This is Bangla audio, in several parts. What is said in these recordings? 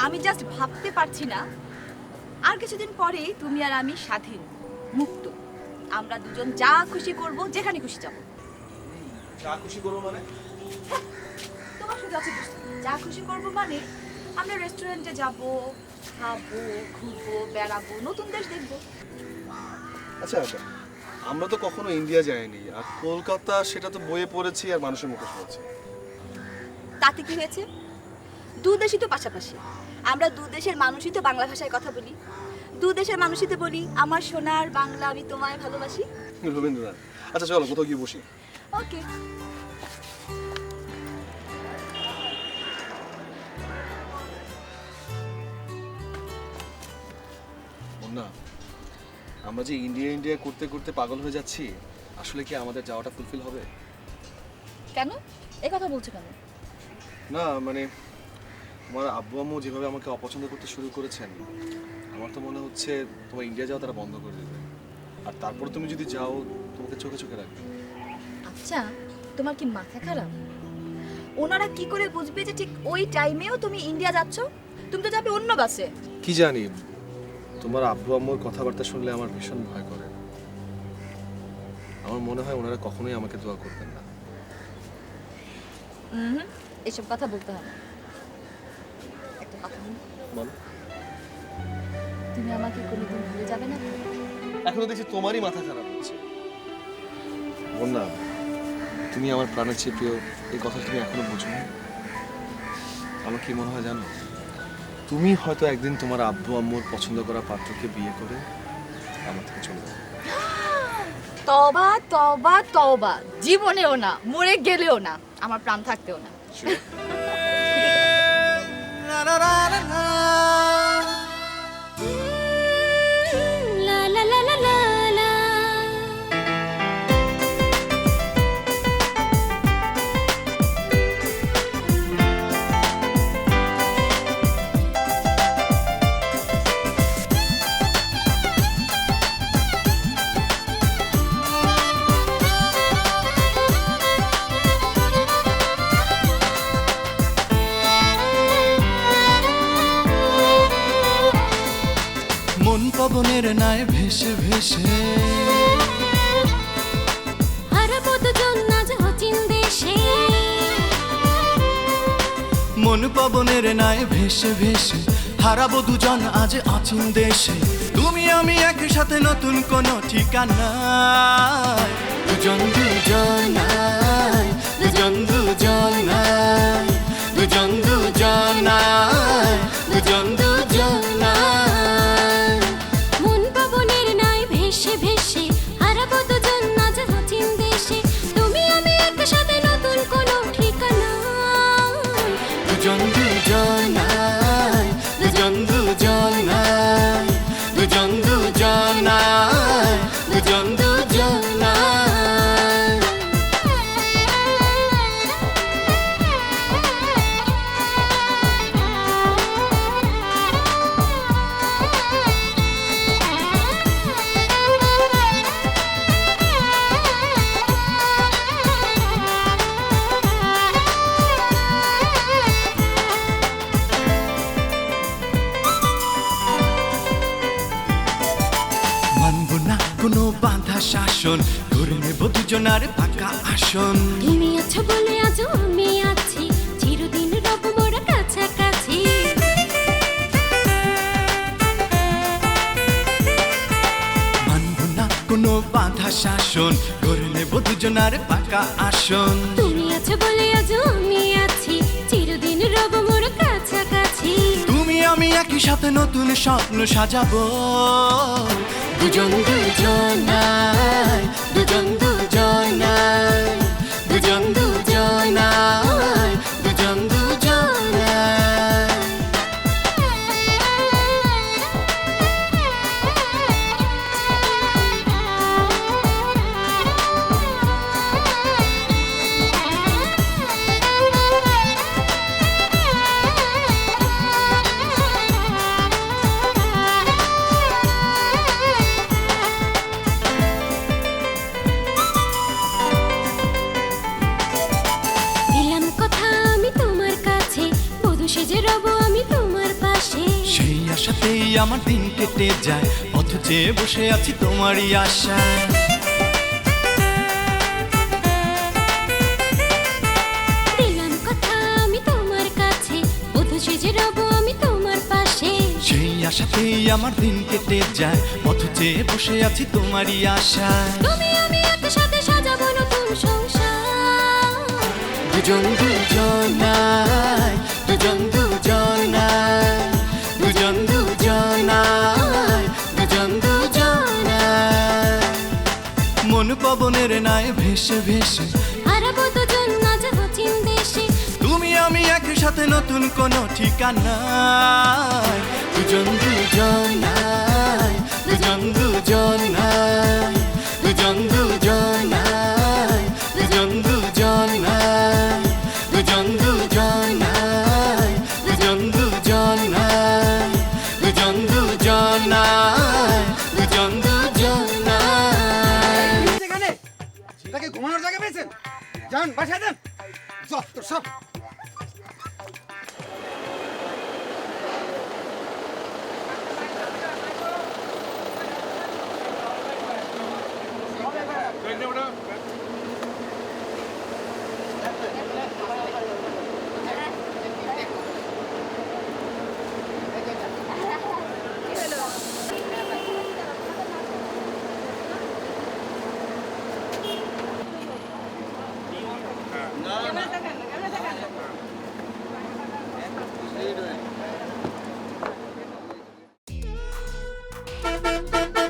আমি জাস্ট ভাবতে পারছি না আর কিছুদিন পরেই তুমি আর আমি স্বাধীন, মুক্ত। আমরা দুজন যা খুশি করব, যেখানে খুশি যাব। যা খুশি করবো মানে? তোমার শুধু আছে বুঝতে, যা খুশি করব মানে আমরা রেস্টুরেন্টে যাব, খাবো, ঘুরবো, বেড়াবো, নতুন দেশ দেখবো। আচ্ছা আচ্ছা, আমরা তো কখনো ইন্ডিয়া যাইনি, আর কলকাতা সেটা তো বইয়ে পড়েছি আর মানুষের মুখে শুনেছি। তাতে কি হয়েছে? দু দেশই তো পাশাপাশি। আমরা দু দেশের মানুষই তো বাংলা ভাষায় কথা বলি। দু দেশের মানুষই তো বলি আমার সোনার বাংলা, আমি তোমায় ভালোবাসি। রবীন্দ্রনাথ। আচ্ছা চলো কোথাও গিয়ে বসি। ওকে। না, আমরা যে ইন্ডিয়া ইন্ডিয়া করতে করতে পাগল হয়ে যাচ্ছি, আসলে কি আমাদের যাওয়াটা ফুলফিল হবে? কেন এই কথা বলছো কেন? না মানে তোমার আব্বু আম্মু যেভাবে আমাকে অপছন্দ করতে শুরু করেছেন, আমার তো মনে হচ্ছে তোমার ইন্ডিয়া যাওয়া তারা বন্ধ করে দেবে। আর তারপর তুমি যদি যাও, তোমাকে চোখে চোখে রাখবে। আচ্ছা, তোমার কি মাথা খারাপ? ওনারা কি করে বুঝবে যে ঠিক ওই টাইমেও তুমি ইন্ডিয়া যাচ্ছ? তুমি তো যাবে অন্য বাসে। কি জানি, তোমার আব্বু আম্মুর কথাবার্তা শুনলে আমার ভীষণ ভয় করে। আমার মনে হয় ওনারা কখনোই আমাকে দোয়া করবেন না। এসব কথা বলতে হবে না। একটা কথা বলি, বলো। তুমি আমাকে কোনোদিন ভুলে যাবে না? এখনো দেখছি তোমারই মাথা খারাপ হচ্ছে। বন্যা, তুমি আমার প্রাণের চেয়ে প্রিয়, এই কথা তুমি এখনো বোঝো না। আমার কি মনে হয় জানো, তুমি হয়তো একদিন তোমার আব্বু আম্মুর পছন্দ করা পাত্রকে বিয়ে করে আমার থেকে চলে যাবে। তবা তবা তবা, জীবনেও না, মরে গেলেও না, আমার প্রাণ থাকতেও না। মন পবনের নায় ভেসে ভেসে হারাবো দুজন আজ অচিন দেশে। মন পবনের নায় ভেসে ভেসে হারাবো দুজন আজ অচিন দেশে। তুমি আমি একসাথে নতুন কোন ঠিকানায়, দুজন দুজনায়, দুজন দুজনায়, দুজন দুজনায়, দুজন দুজনায়। মন পবনের নাই ভেসে ভেসে হারাবো দুজন আজ অচিন দেশে। তুমি আমি একসাথে নতুন কোনো ঠিকানা, দুজন দুজনায়, দুজন দুজনায়, দুজন দুজনায়, দুজন দুজনায়। মানবো না কোনো বাঁধা শাসন, করে নেব দুজনার পাকা আসন। তুমি আছো বলে আজ আমি আছি, চিরদিন রব মোরা কাছাকাছি। মানবো না কোনো বাঁধা শাসন, করে নেব দুজনার পাকা আসন। তুমি আছো বলে আজ আমি আছি, চিরদিন রব মোরা কাছাকাছি। তুমি আমি একই সাথে নতুন স্বপ্ন সাজাবো, দুজন দুজনায়, দুজন দুজনায়, দুজন দুজনায়, দুজন দুজনায়। আমার দিন কেটে যায়, পথ চেয়ে বসে আছি তোমারই আশায়। দিলাম কথা আমি তোমার কাছে, বধূ সেজে রব আমি তোমার পাশে। সেই আশাতেই আমার দিন কেটে যায়, পথ চেয়ে বসে আছি তোমারই আশায়। তুমি আমি একসাথে সাজাবো নতুন সংসার। দুজন দুজনায়, দুজন দুজনায়, দুজন দুজনায়, দুজন দুজনায়। মন পবনের নাই ভেসে ভেসে হারাবো দুজন আজ অচিন দেশে। তুমি আমি একসাথে নতুন কোনো ঠিকানায়। দুজন দুজনায়, দুজন দুজনায়, দুজন দুজনায়, দুজন দুজনায়, দুজন দুজনায়, দুজন দুজনায়, দুজন দুজনায়, দুজন দুজনায়। এখানে তাকে ঘুমানোর জায়গা পেয়েছেন, যান বাসায় দেন যত সব।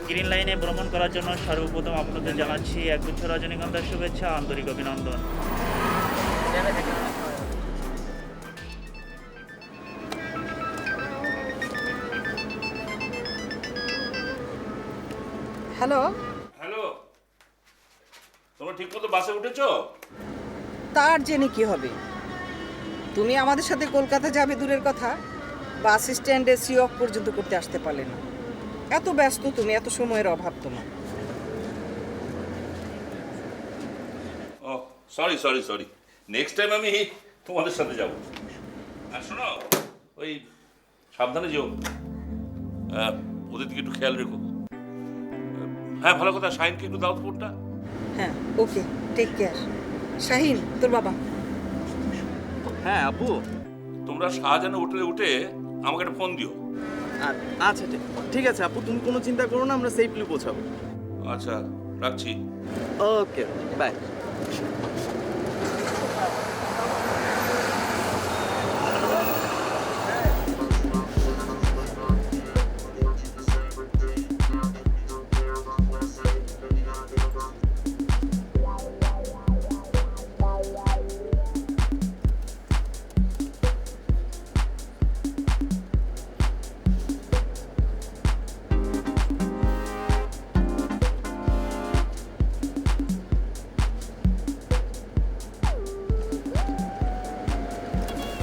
গ্রিন লাইনে ভ্রমণ করার জন্য সর্বপ্রথম আপনাদের জানাচ্ছি একগুচ্ছ রজনীগন্ধার শুভেচ্ছা, আন্তরিক অভিনন্দন। হ্যালো, হ্যালো, তোমরা ঠিক মতো বাসে উঠেছো? তার জেনে কি হবে? তুমি আমাদের সাথে কলকাতা যাবে দূরের কথা, বাস স্ট্যান্ডে সি অফ পর্যন্ত করতে আসতে পারলে না। এত ব্যস্ত তুমি, এত সময়ের অভাব তোমার। ও sorry sorry sorry, next time আমি তোমাদের সাথে যাব। আর শোনো, ওই সাবধানে যেও, ওদের দিকে একটু খেয়াল রেখো। হ্যাঁ ভালো কথা, শাহিনকে একটু দাও তো ফোনটা। হ্যাঁ, ওকে, টেক কেয়ার। শাহিন, তোর বাবা। হ্যাঁ আপু। তোমরা শাহজাহান হোটেলে উঠে আমাকে একটা ফোন দিও। আচ্ছা ঠিক আছে আপু, তুমি কোনো চিন্তা করো না, আমরা সেফলি পৌঁছাবো। আচ্ছা রাখছি। Okay bye.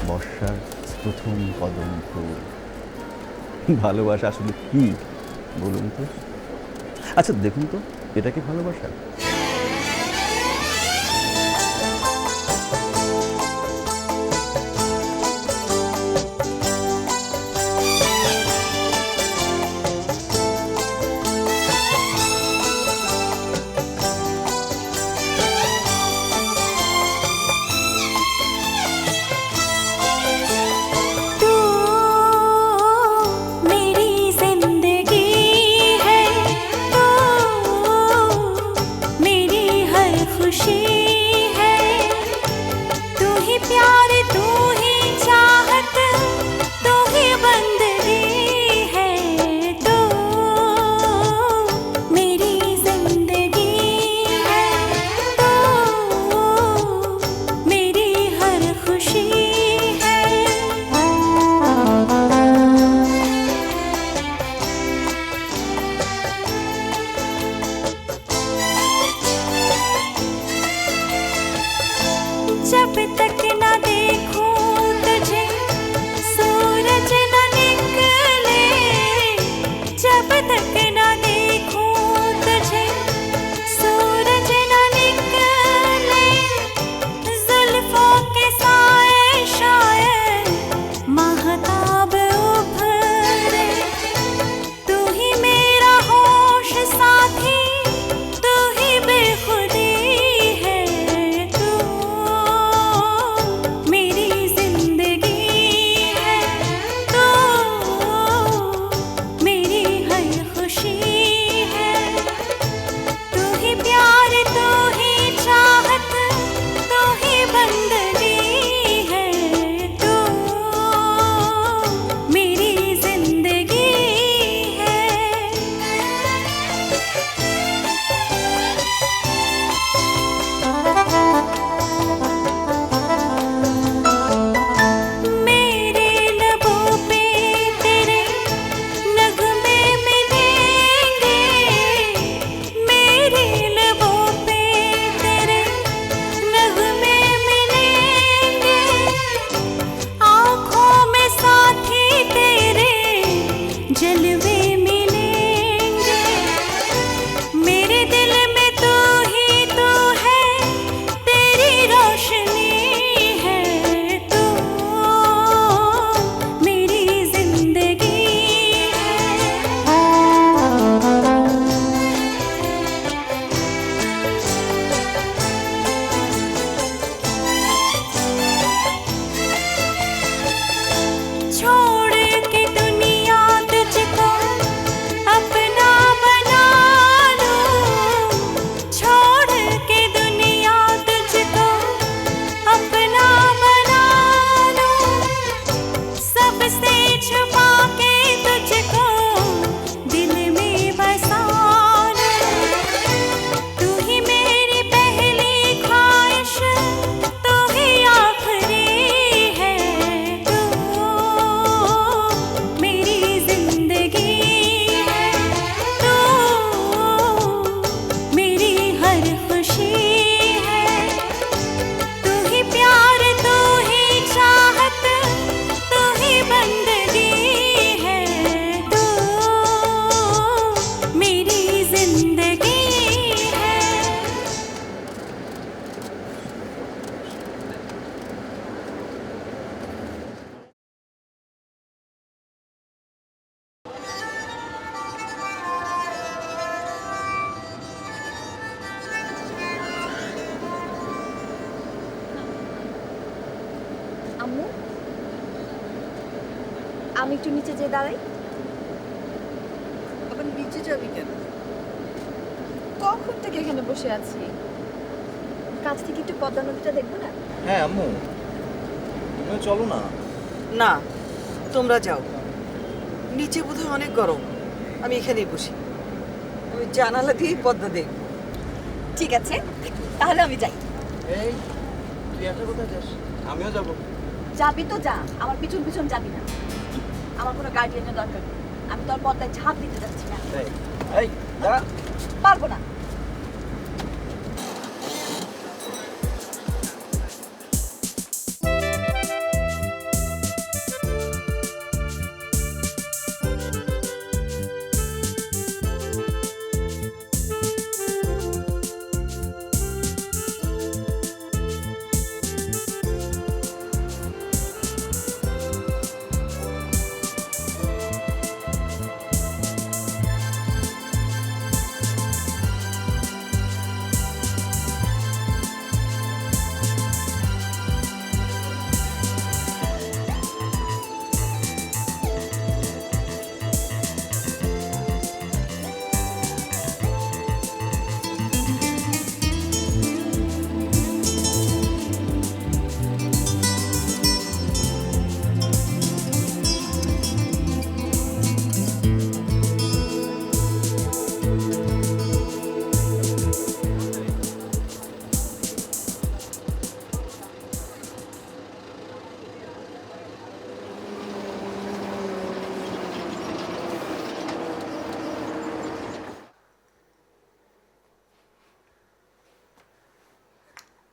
বর্ষার প্রথম কদম ফুল, ভালোবাসা আসলে কি বলুন তো? আচ্ছা দেখুন তো, এটা কি ভালোবাসা? मेरी আমি একটু নিচে যেয়ে দাঁড়াই। আবার নিচে যাবি কেন? কখন থেকে এখানে বসে আছি, কাছ থেকে একটু পদ্মা নদীটা দেখবো না? হ্যাঁ আম্মু, তুমিও চলো না। না, তোমরা যাও, নিচে বোধহয় অনেক গরম, আমি এখানেই বসি, ওই জানালা দিয়েই পদ্মা দেখব। ঠিক আছে, তাহলে আমি যাই। এই তুই একা কোথায় যাস? আমিও যাবো। যাবি তো যা, আমার পিছন পিছন যাবি না। আমার কোনো গার্ডিয়ানের দরকার নেই, আমি তোর পদ্মায় ঝাঁপ দিতে যাচ্ছি না। এই দাঁড়া। পারবো না।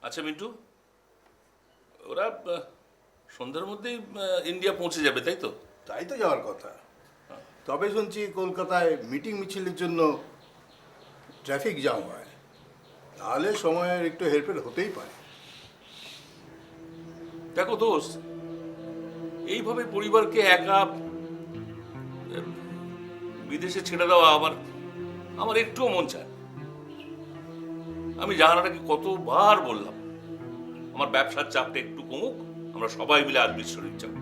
আচ্ছা মিন্টু, ওরা সন্ধ্যার মধ্যেই ইন্ডিয়া পৌঁছে যাবে, তাই তো? তাই তো যাওয়ার কথা। তবে শুনছি কলকাতায় মিটিং মিছিলের জন্য ট্রাফিক জ্যাম হয়, তাহলে সময়ের একটু হেরফের হতেই পারে। দেখো দোস্ত, এইভাবে পরিবারকে একা বিদেশে ছেড়ে দেওয়া আমার একটুও মন চায়। আমি জাহানাটাকে কতবার বললাম আমার ব্যবসার চাপটা একটু কমুক, আমরা সবাই মিলে আজ শরীর যাব।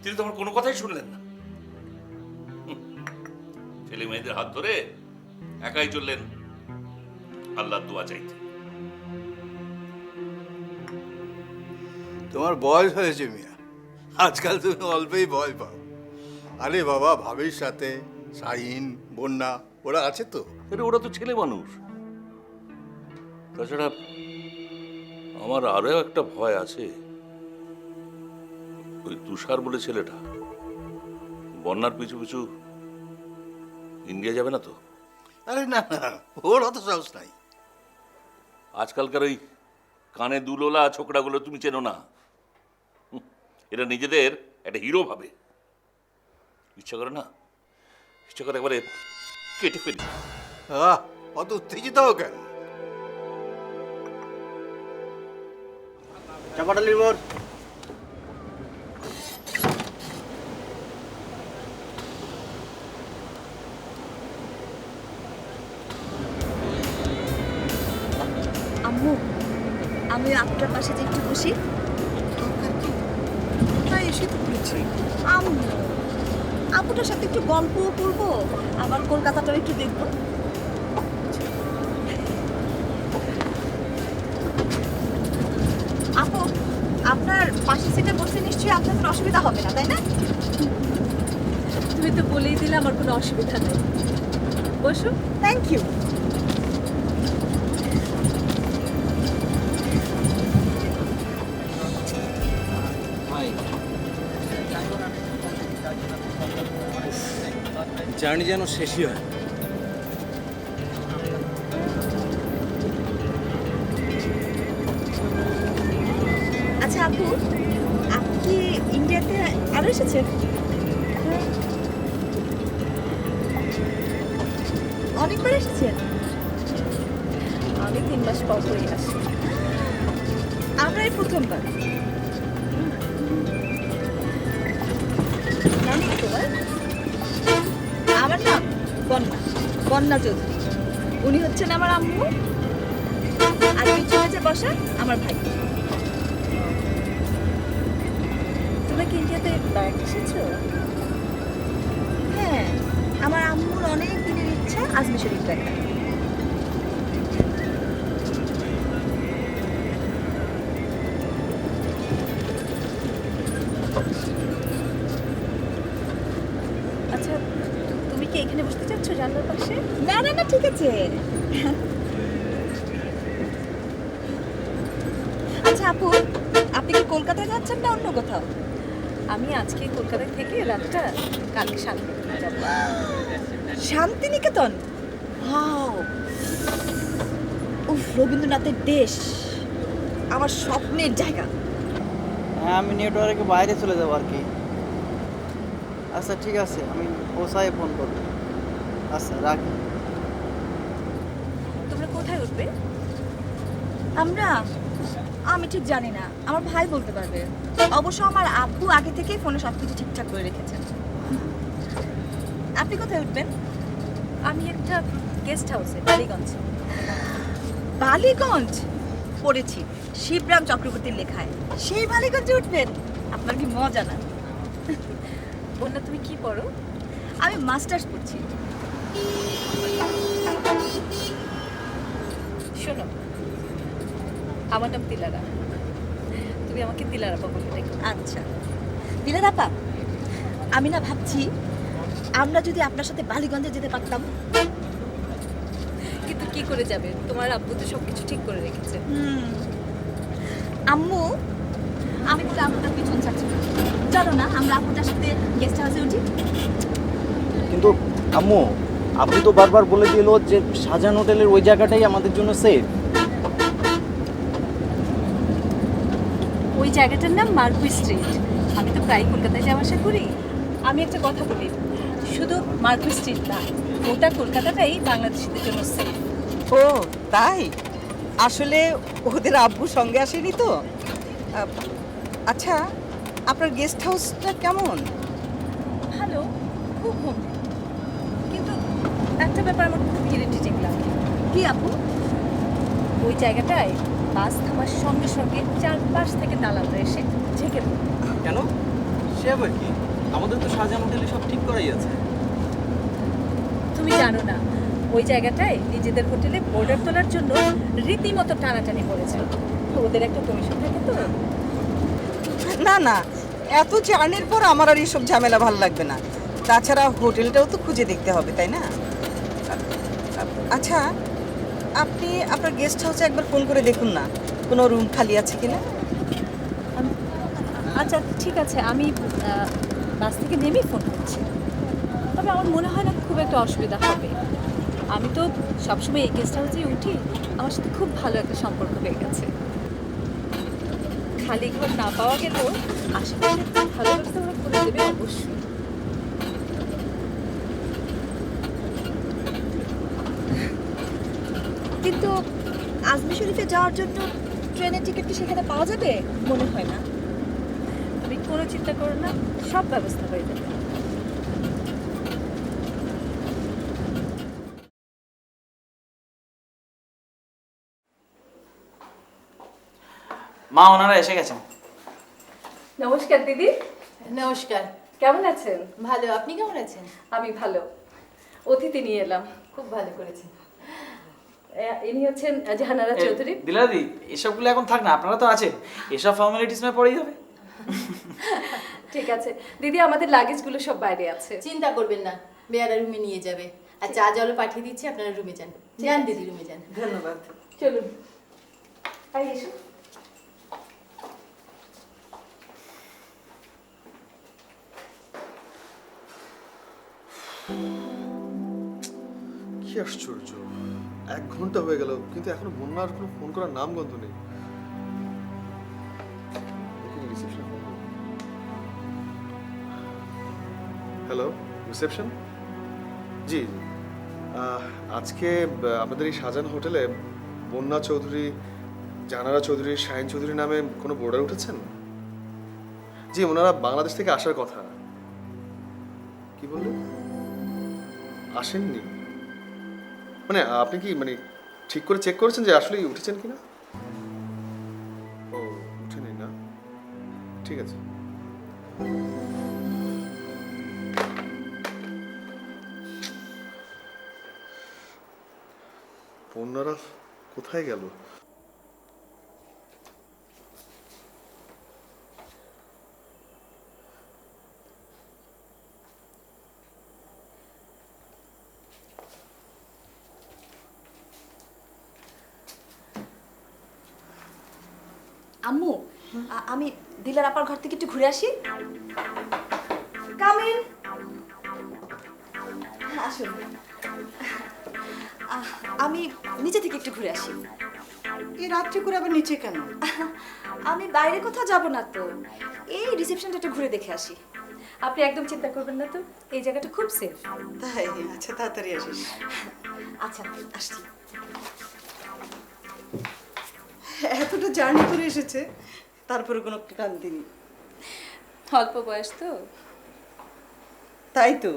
তিনি তো আমার কোনো কথাই শুনলেন না। ছেলে মেয়েদের হাত ধরে একাই চললেন আল্লাহর দোয়া চাইতে। তোমার বয়স হয়েছে মিয়া, আজকাল তুমি অল্পেই ভয় পাও। আরে বাবা, ভাবির সাথে শাহিন, বন্যা ওরা আছে তো। আরে ওরা তো ছেলে মানুষ। তাছাড়া আমার আরো একটা ভয় আছে, ওই তুষার বলে ছেলেটা বন্যার পিছু পিছু ইন্ডিয়া যাবে না তো? আরে না না, ওর অত সাহস নাই। আজকালকার ওই কানে দুলোলা ছোকরাগুলো তুমি চেনো না, এরা নিজেদের একটা হিরো ভাবে। ইচ্ছা করে না, ইচ্ছা করে একবারে কেটে ফেলি। অত উত্তেজিত হও কেন? চাপাটালির মোড়। আম্মু, আমি আপনার পাশে যে একটু বসি। কোথায় এসে তো পড়েছি। আম্মু, আপুটার সাথে একটু গল্পও করবো, আবার কলকাতাটাও একটু দেখবো। আপু, আপনার পাশের সিটে বসে নিশ্চয়ই আপনার কোনো অসুবিধা হবে না, তাই না? তুমি তো বলেই দিলে আমার কোনো অসুবিধা নেই। বসো। Thank you. জার্নি যেন শেষই হয়। আচ্ছা আপু, আপনি কি ইন্ডিয়াতে আরো এসেছেন? অনেকবার এসেছেন? আমি 3 মাস পর পরই আসি। আমরা এই প্রথমবার। নাম কি তোমার? আমার নাম বন্যা, বন্যা চৌধুরী। উনি হচ্ছেন আমার আম্মু, আর পিছনে যে বসা আমার ভাই। তোমরা কি ইন্ডিয়াতে বেড়াতে এসেছো? হ্যাঁ, আমার আম্মুর অনেক দিনের ইচ্ছা আজমি শরীফ দেখা। আচ্ছা, তুমি কি এখানে বসতে চাচ্ছ জানলার পাশে? না না না, ঠিক আছে। আচ্ছা আপু, আপনি কি কলকাতায় যাচ্ছেন না অন্য কোথাও? আমি আজকে কলকাতায় থেকে রাতটা কালকে শান্তিনিকেতন যাব। শান্তিনিকেতন? ওয়াও! উফ, রবীন্দ্রনাথের দেশ, আমার স্বপ্নের জায়গা। হ্যাঁ, আমি নেটওয়ার্কে বাইরে চলে যাবো আর কি। আচ্ছা ঠিক আছে, আমি পৌঁছায় ফোন করবো। আচ্ছা রাখি। তোমরা কোথায় উঠবে? আমি ঠিক জানি না, আমার ভাই বলতে পারবে। অবশ্য আমার আব্বু আগে থেকেই ফোনে সবকিছু ঠিকঠাক করে রেখেছেন। আপনি কোথায় উঠবেন? আমি একটা গেস্ট হাউসে, বালিগঞ্জ। বালিগঞ্জ পড়েছি শিবরাম চক্রবর্তীর লেখায়। সেই বালিগঞ্জে উঠবেন? আপনার কি মজা না? বন্যা, তুমি কি পড়ো? আমি মাস্টার্স পড়ছি। শোনো, আমার নাম তিলারা, তুমি আমাকে তিলারা বাবা বলে ডেকো। আচ্ছা তিলারা আপা, আমি না ভাবছি আমরা যদি আপনার সাথে বালিগঞ্জে যেতে পারতাম। কিন্তু কি করে যাবে, তোমার আব্বু তো সবকিছু ঠিক করে রেখেছে। আম্মু, আমি তো আপনার পিছন ছাড়ছি না। চলো না আমরা আপুটার সাথে গেস্ট হাউসে উঠি। কিন্তু আম্মু, আপনি তো বারবার বলে দিল যে শাহজাহান হোটেলের ওই জায়গাটাই আমাদের জন্য সেফ। ওই জায়গাটার নাম মার্কুই স্ট্রিট। আমি তো প্রায় কলকাতায় যাওয়া আসা করি। আমি একটা কথা বলি, শুধু মার্কুই স্ট্রিট না, ওটা কলকাতাটাই বাংলাদেশিদের জন্য সেফ। ও তাই? আসলে ওদের আব্বু সঙ্গে আসেনি তো। আচ্ছা, আপনার গেস্ট হাউসটা কেমন? ভালো, খুব হোম। কিন্তু একটা ব্যাপার আমার খুব ইরিটেটিং লাগে। কি আপু? ওই জায়গাটায় বাস থামার সঙ্গে সঙ্গে চারপাশ থেকে দালালরা এসে ঝেঁকে দেয়। কেন? সে আবার কি? আমাদের তো শাহজাহান হোটেলে সব ঠিক করাই আছে। তুমি জানো না, ওই জায়গাটায় নিজেদের হোটেলে বর্ডার তোলার জন্য রীতিমতো টানাটানি পড়েছে। ওদের একটা কমিশন থাকে তো। না না, এত জার্নির পর আমার আর এইসব ঝামেলা ভালো লাগবে না। তাছাড়া হোটেলটাও তো খুঁজে দেখতে হবে, তাই না? আচ্ছা, আপনি আপনার গেস্ট হাউসে একবার ফোন করে দেখুন না, কোনো রুম খালি আছে কিনা। আচ্ছা ঠিক আছে, আমি বাস থেকে নেমেই ফোন করছি। তবে আমার মনে হয় না খুব একটা অসুবিধা হবে। আমি তো সবসময় এই গেস্ট হাউসেই উঠি, আমার সাথে খুব ভালো একটা সম্পর্ক হয়ে গেছে। খালি ঘর না পাওয়া গেলেও আশেপাশে ভালো ব্যবস্থা ওরা করে দেবে অবশ্যই। কিন্তু আজমি শরীফে যাওয়ার জন্য ট্রেনের টিকিট কি সেখানে পাওয়া যাবে? মনে হয় না। তুমি কোনো চিন্তা করো না, সব ব্যবস্থা হয়ে যাবে। মা, ওনারা এসে গেছেন। নমস্কার দিদি। নমস্কার। কেমন আছেন? ভালো, আপনি কেমন আছেন? আমি ভালো। অতিথি নিয়ে এলাম। খুব ভালো করেছেন। ইনি হচ্ছেন জাহানারা চৌধুরী। দিলাদি, এসবগুলো এখন থাক না, আপনারা তো আছেন, এসব ফর্মালিটিস না পড়েই হবে। ঠিক আছে দিদি, আমাদের লাগেজগুলো সব বাইরে আছে। চিন্তা করবেন না, বেয়ারা রুমে নিয়ে যাবে। আর চা জলও পাঠিয়ে দিচ্ছি, আপনারা রুমে যান। যান দিদি, রুমে যান। ধন্যবাদ। চলুন, আই এসো। কি আশ্চর্য, 1 ঘন্টা হয়ে গেল কিন্তু এখনো বন্যার কোনো ফোন করার নাম গন্ধ নেই। Hello, reception? জি জি, আজকে আমাদের এই শাহজাহান হোটেলে বন্যা চৌধুরী, জাহানারা চৌধুরী, শাহিন চৌধুরী নামে কোনো বোর্ডার উঠেছেন? জি, ওনারা বাংলাদেশ থেকে আসার কথা। কি বললেন? আসেননি? মানে আপনি কি মানে ঠিক করে চেক করেছেন যে আসলেই উঠেছেন কিনা? ও, উঠেনি না? ঠিক আছে। বন্যারা কোথায় গেল? আম্মু আমি দিলার আপার ঘর থেকে একটু ঘুরে আসি। কামিন, আসুন। আমি নিচে থেকে একটু ঘুরে আসি। এই রাত্রি করে আবার নিচে কেন? আমি বাইরে কোথাও যাব না তো, এই রিসেপশনটা একটু ঘুরে দেখে আসি। আপনি একদম চিন্তা করবেন না তো, এই জায়গাটা খুব সেফ। তাই? আচ্ছা, তাড়াতাড়ি আসিস। আচ্ছা আসছি। এতটা জার্নি করে এসেছে, তারপরে কোনো ক্লান্তি নেই। অল্প বয়স তো। তাই তো।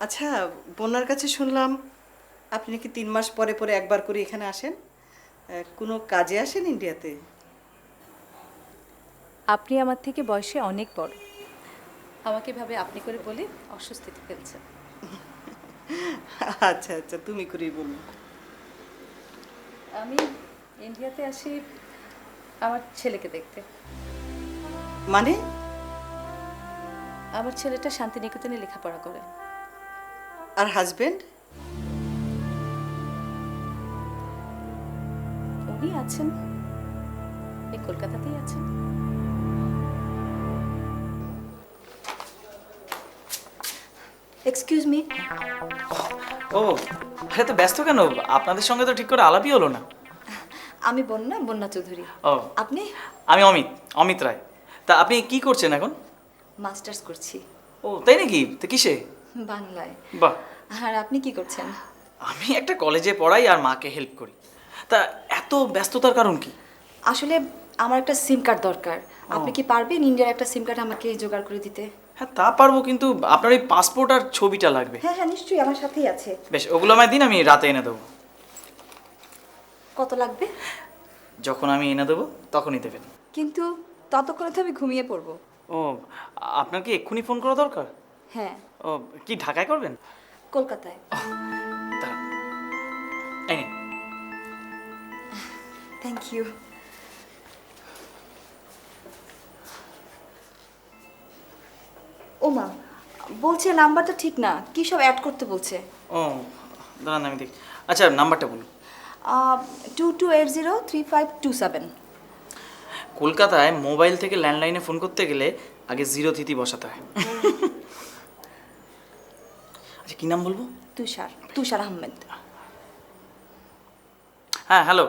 আচ্ছা, বন্যার কাছে শুনলাম আপনি নাকি 3 মাস পরে পরে একবার করে এখানে আসেন। কোনো কাজে আসেন ইন্ডিয়াতে? আপনি আমার থেকে বয়সে অনেক বড়, আমাকে ভাবে আপনি করে বলে অস্বস্তিতে ফেলছে। আচ্ছা আচ্ছা, তুমি করেই বলুন। আমি ইন্ডিয়াতে আসি আমার ছেলেকে দেখতে। মানে? আমার ছেলেটা শান্তিনিকেতনে লেখাপড়া করে। আর হাজবেন্ড? উনি আছেন এই কলকাতাতেই আছেন। Excuse me. ও, আরে তো ব্যস্ত কেন? আপনাদের সঙ্গে তো ঠিক করে আলাপই হলো না। আমি বন্যা চৌধুরী। ও, আপনি? আমি অমিত রায়। তা আপনি কি করছেন এখন? মাস্টার্স করছি। ও, তাই নাকি? তো কিসে? বাংলায়। বাহ। আর আপনি কি করছেন? আমি একটা কলেজে পড়াই আর মাকে হেল্প করি। তা এত ব্যস্ততার কারণ কি? আসলে আমার একটা সিম কার্ড দরকার। আপনি কি পারবেন ইন্ডিয়ার একটা সিম কার্ড আমাকে জোগাড় করে দিতে? হ্যাঁ, তা পারবো, কিন্তু আপনার এই পাসপোর্ট আর ছবিটা লাগবে। হ্যাঁ হ্যাঁ, নিশ্চয়ই আমার সাথেই আছে। বেশ, ওগুলো আমায় দিন, আমি রাতে এনে দেবো। কত লাগবে? যখন আমি এনে দেবো তখনই দেবেন। কিন্তু ততক্ষণে তো আমি ঘুমিয়ে পড়বো। ও, আপনার কি এক্ষুনি ফোন করা দরকার? হ্যাঁ। ও, কি ঢাকায় করবেন? কলকাতায়। দাঁড়ান, এই নিন। Thank you. ওমা, বলছে নাম্বারটা ঠিক না, কি সব অ্যাড করতে বলছে। ও, দাঁড়ান আমি দেখি। আচ্ছা, নাম্বারটা বলুন। 22803527। কলকাতায় মোবাইল থেকে ল্যান্ডলাইনে ফোন করতে গেলে আগে 0 তিথি বসাতে হয়। আচ্ছা, কি নাম বলবো? তুষার আহমেদ। হ্যাঁ, হ্যালো।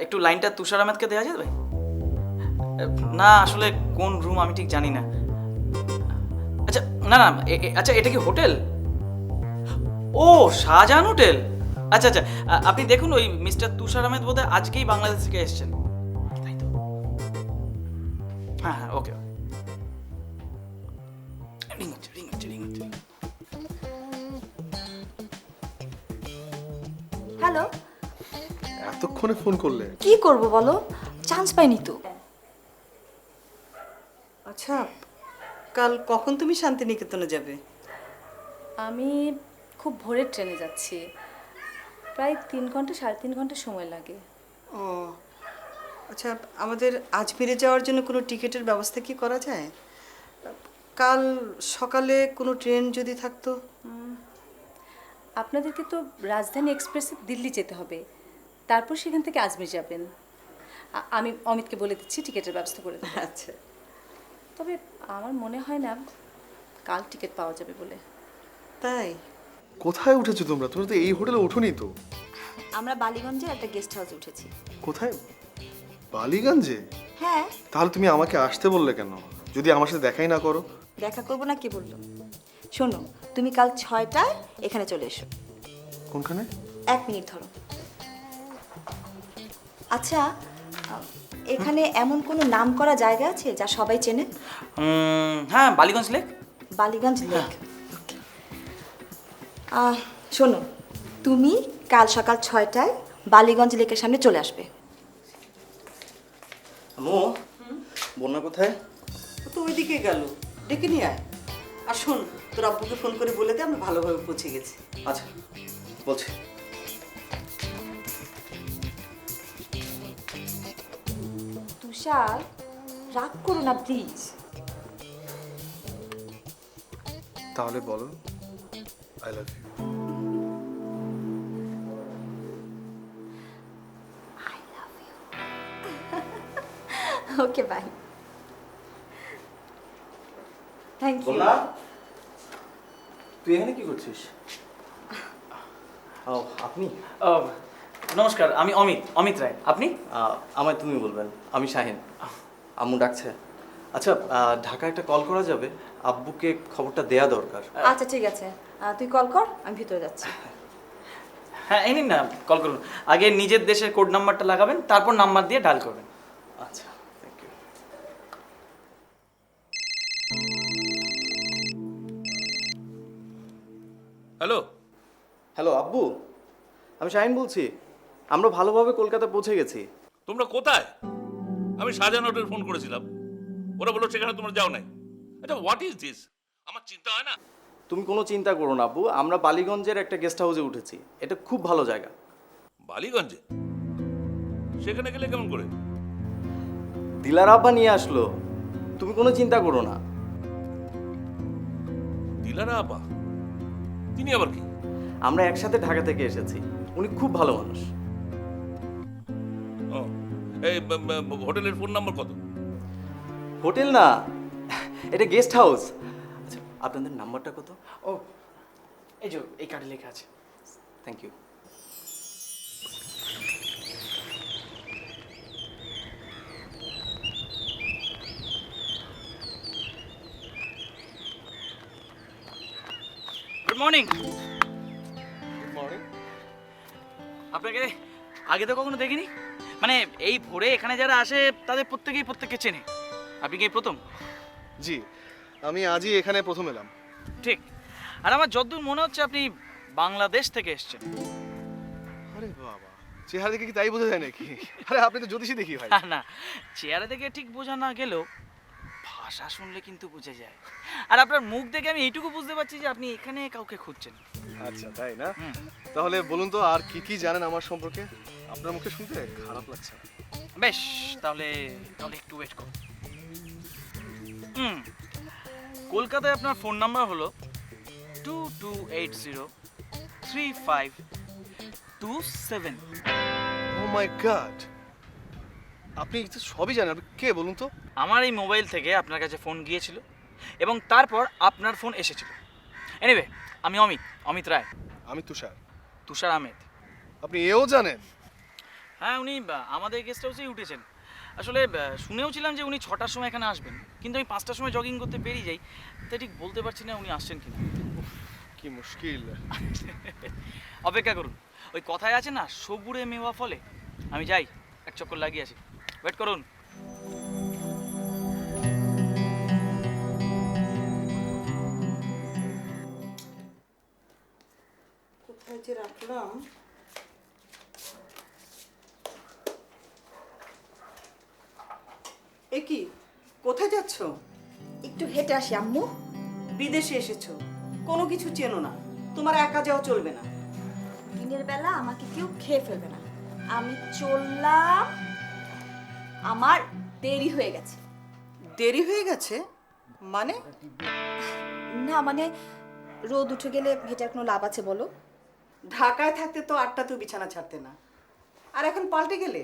একটু লাইনটা তুষার আহমেদকে দেওয়া যাবে? না, আসলে কোন রুম আমি ঠিক জানি না। আচ্ছা, না না, আচ্ছা, এটা কি হোটেল? ও, শাহজাহান হোটেল। আচ্ছা আচ্ছা, আপনি দেখুন, ওই মিস্টার তুষার আহমেদ বোধহয় আজকেই বাংলাদেশ থেকে এসেছেন। তাই তো? হ্যাঁ হ্যাঁ, ওকে। রিং হচ্ছে। হ্যালো। এতক্ষণে ফোন করলে? কি করব বলো, চান্স পাইনি তো। আচ্ছা, কাল কখন তুমি শান্তিনিকেতনে যাবে? আমি খুব ভোরের ট্রেনে যাচ্ছি, প্রায় 3-3.5 ঘন্টা সময় লাগে। ও আচ্ছা, আমাদের আজমিরে যাওয়ার জন্য কোনো টিকিটের ব্যবস্থা কি করা যায়? কাল সকালে কোনো ট্রেন যদি থাকতো। আপনাদেরকে তো রাজধানী এক্সপ্রেসে দিল্লি যেতে হবে, তারপর সেখান থেকে আজমির যাবেন। আমি অমিতকে বলে দিচ্ছি টিকিটের ব্যবস্থা করে দেবো। আচ্ছা, তবে আমার মনে হয় না কাল টিকিট পাওয়া যাবে বলে। তাই? কোথায় উঠেছো তোমরা? তোমরা তো এই হোটেলে ওঠোনি তো। আমরা বালিগঞ্জে একটা গেস্ট হাউসে উঠেছি। কোথায়? বালিগঞ্জে? হ্যাঁ। তাহলে তুমি আমাকে আসতে বললে কেন, যদি আমার সাথে দেখাই না করো? দেখা করবো না কি বললো? শোনো, তুমি কাল 6টায় এখানে চলে এসো। কোনখানে? 1 মিনিট ধরো। আচ্ছা, এখানে এমন কোনো নাম করা জায়গা আছে যা সবাই চেনে? হ্যাঁ, বালিগঞ্জ লেক। বালিগঞ্জ লেক। শোনো, তুমি কাল সকাল 6টায় বালিগঞ্জ লেকের সামনে চলে আসবে। বন্যা কোথায়? ও তো ওইদিকে গেল, ডেকে নিয়ে আয়। আর শোন, তোর আব্বুকে ফোন করে বলে দে আমরা ভালোভাবে পৌঁছে গেছি। আচ্ছা বলছি। তুষার, রাগ করো না প্লিজ। তাহলে বলো I love you. Okay bye. Thank you. বলনা, তুই এখানে কি করছিস? ও আপনি? নমস্কার, আমি অমিত রায়। আপনি? আমায় তুমি বলবেন, আমি শাহিন। আম্মু ডাকছে। আচ্ছা ঢাকা একটা কল করা যাবে? আব্বুকে খবরটা দেয়া দরকার। আচ্ছা ঠিক আছে, তুই কল কর, আমি ভিতরে যাচ্ছি। হ্যাঁ এই নিন না, কল করুন। আগে নিজের দেশের কোড নাম্বারটা লাগাবেন, তারপর নাম্বার দিয়ে ডায়াল করবেন। আচ্ছা থ্যাংক ইউ। হ্যালো, হ্যালো আব্বু, আমি শাহিন বলছি। আমরা ভালোভাবে কলকাতা পৌঁছে গেছি। তোমরা কোথায়? আমি শাহজাহান হোটেল ফোন করেছিলাম, ওরা বললো সেখানে তোমরা যাও নাই। আচ্ছা হোয়াট ইজ দিস? আমার চিন্তা হয় না? তুমি কোনো চিন্তা করো না আব্বু, আমরা বালিগঞ্জের একটা গেস্ট হাউসে উঠেছি। এটা খুব ভালো জায়গা। বালিগঞ্জে? সেখানে গেলে কেমন করে? দিলার আব্বা নিয়ে আসলো, তুমি কোনো চিন্তা করো না। দিলারা আপা? তিনি আবার কি? আমরা একসাথে ঢাকা থেকে এসেছি, উনি খুব ভালো মানুষ। ও, এই হোটেলের ফোন নাম্বার কত? হোটেল না, এটা গেস্ট হাউস। আচ্ছা আপনাদের নাম্বারটা কত? ও এই যে এই কার্ডে লেখা আছে। Thank you. Good morning. Good morning. আপনাকে আগে তো কখনো দেখিনি, মানে এই ভোরে এখানে যারা আসে তাদের প্রত্যেককে চেনে। আপনি কি এই প্রথম? জি, আমি আজই এখানে প্রথম এলাম। ঠিক। আর আমার যতদূর মনে হচ্ছে আপনি বাংলাদেশ থেকে এসেছেন। আরে বাবা, চেহারা দেখে কি তাই বোঝা যায় নাকি? আরে আপনি তো জ্যোতিষী দেখি ভাই। না, চেহারা দেখে ঠিক বোঝা না গেলেও ভাষা শুনলে কিন্তু বুঝে যায়। আর আপনার মুখ দেখে আমি এইটুকু বুঝতে পারছি যে আপনি এখানে কাউকে খুঁজছেন। আচ্ছা তাই না? তাহলে বলুন তো আর কি কি জানেন আমার সম্পর্কে? আপনার মুখে শুনতে খারাপ লাগছে না। বেশ, তাহলে একটু ওয়েট করুন। কলকাতায় আপনার ফোন নাম্বার হলো 22803527। ও মাই গড, আপনি তো সবই জানেন। আপনি কে বলুন তো? আমার এই মোবাইল থেকে আপনার কাছে ফোন গিয়েছিল এবং তারপর আপনার ফোন এসেছিল। এনিওয়ে, আমি অমিত রায়। আমি তুষার আহমেদ। আপনি এও জানেন? হ্যাঁ, উনি আমাদের গেস্ট হাউসেই উঠেছেন। আসলে শুনেও ছিলাম যে উনি 6টার সময় এখানে আসবেন, কিন্তু আমি 5টার সময় জগিং করতে বেরিয়ে যাই, তাই ঠিক বলতে পারছি না উনি আসছেন কিনা। কি মুশকিল। অপেক্ষা করুন, ওই কথায় আছে না, সবুরে মেওয়া ফলে। আমি যাই, এক চক্কর লাগিয়ে আসি। ওয়েট করুন। কোথায় যে রাখলাম? এ কি, কোথায় যাচ্ছ? একটু হেঁটে আসি আম্মু। বিদেশে এসেছো, কোনো কিছু চেনো না, তোমার একা যাওয়া চলবে না। দিনের বেলা আমাকে কেউ খেয়ে ফেলবে না, আমি চললাম। আমার দেরি হয়ে গেছে। দেরি হয়ে গেছে মানে? না মানে, রোদ উঠে গেলে হেঁটে কোনো লাভ আছে বলো? ঢাকায় থাকতে তো 8টাতেও বিছানা ছাড়তে না, আর এখন পাল্টে গেলে?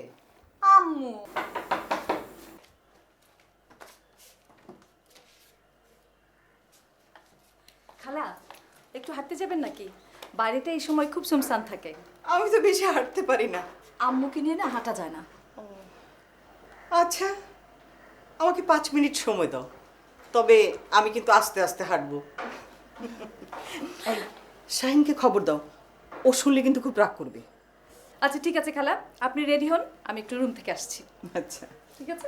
আম্মু, খালা একটু হাঁটতে যাবেন নাকি? বাইরেটা এই সময় খুব সুনসান থাকে। আমি তো বেশি হাঁটতে পারি না। আম্মুকে নিয়ে না হাঁটা যায় না। আচ্ছা, আমাকে 5 মিনিট সময় দাও, তবে আমি কিন্তু আস্তে আস্তে হাঁটবো। শাহিনকে খবর দাও, ও শুনলে কিন্তু খুব রাগ করবে। আচ্ছা ঠিক আছে খালা, আপনি রেডি হন, আমি একটু রুম থেকে আসছি। আচ্ছা ঠিক আছে।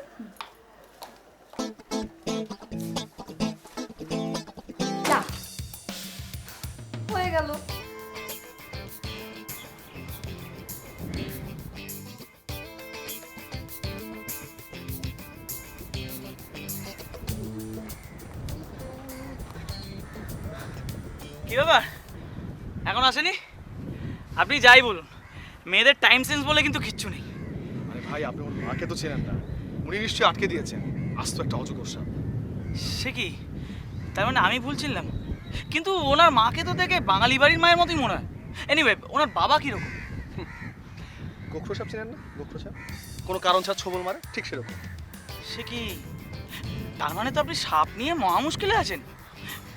যা, হয়ে গেল। কি ব্যাপার এখন আসেনি? আপনি যাই বলুন, মেয়েদের টাইম সেন্স বলে কিন্তু কিচ্ছু নেই। আরে ভাই, আপনি ওর মাকে তো চেনেন না, উনি নিশ্চয়ই আটকে দিয়েছেন। আস্ত একটা অজগর সাপ। সে কি, তার মানে আমি ভুলছিলাম? কিন্তু ওনার মাকে তো দেখে বাঙালি বাড়ির মায়ের মতোই মনে হয়। এনিওয়ে, ওনার বাবা কিরকম? গোখরো সাপ চেনেন না? গোখরো সাপ কোনো কারণ ছাড়া ছোবল মারে, ঠিক সেরকম। সে কি, তার মানে তো আপনি সাপ নিয়ে মহা মুশকিলে আছেন।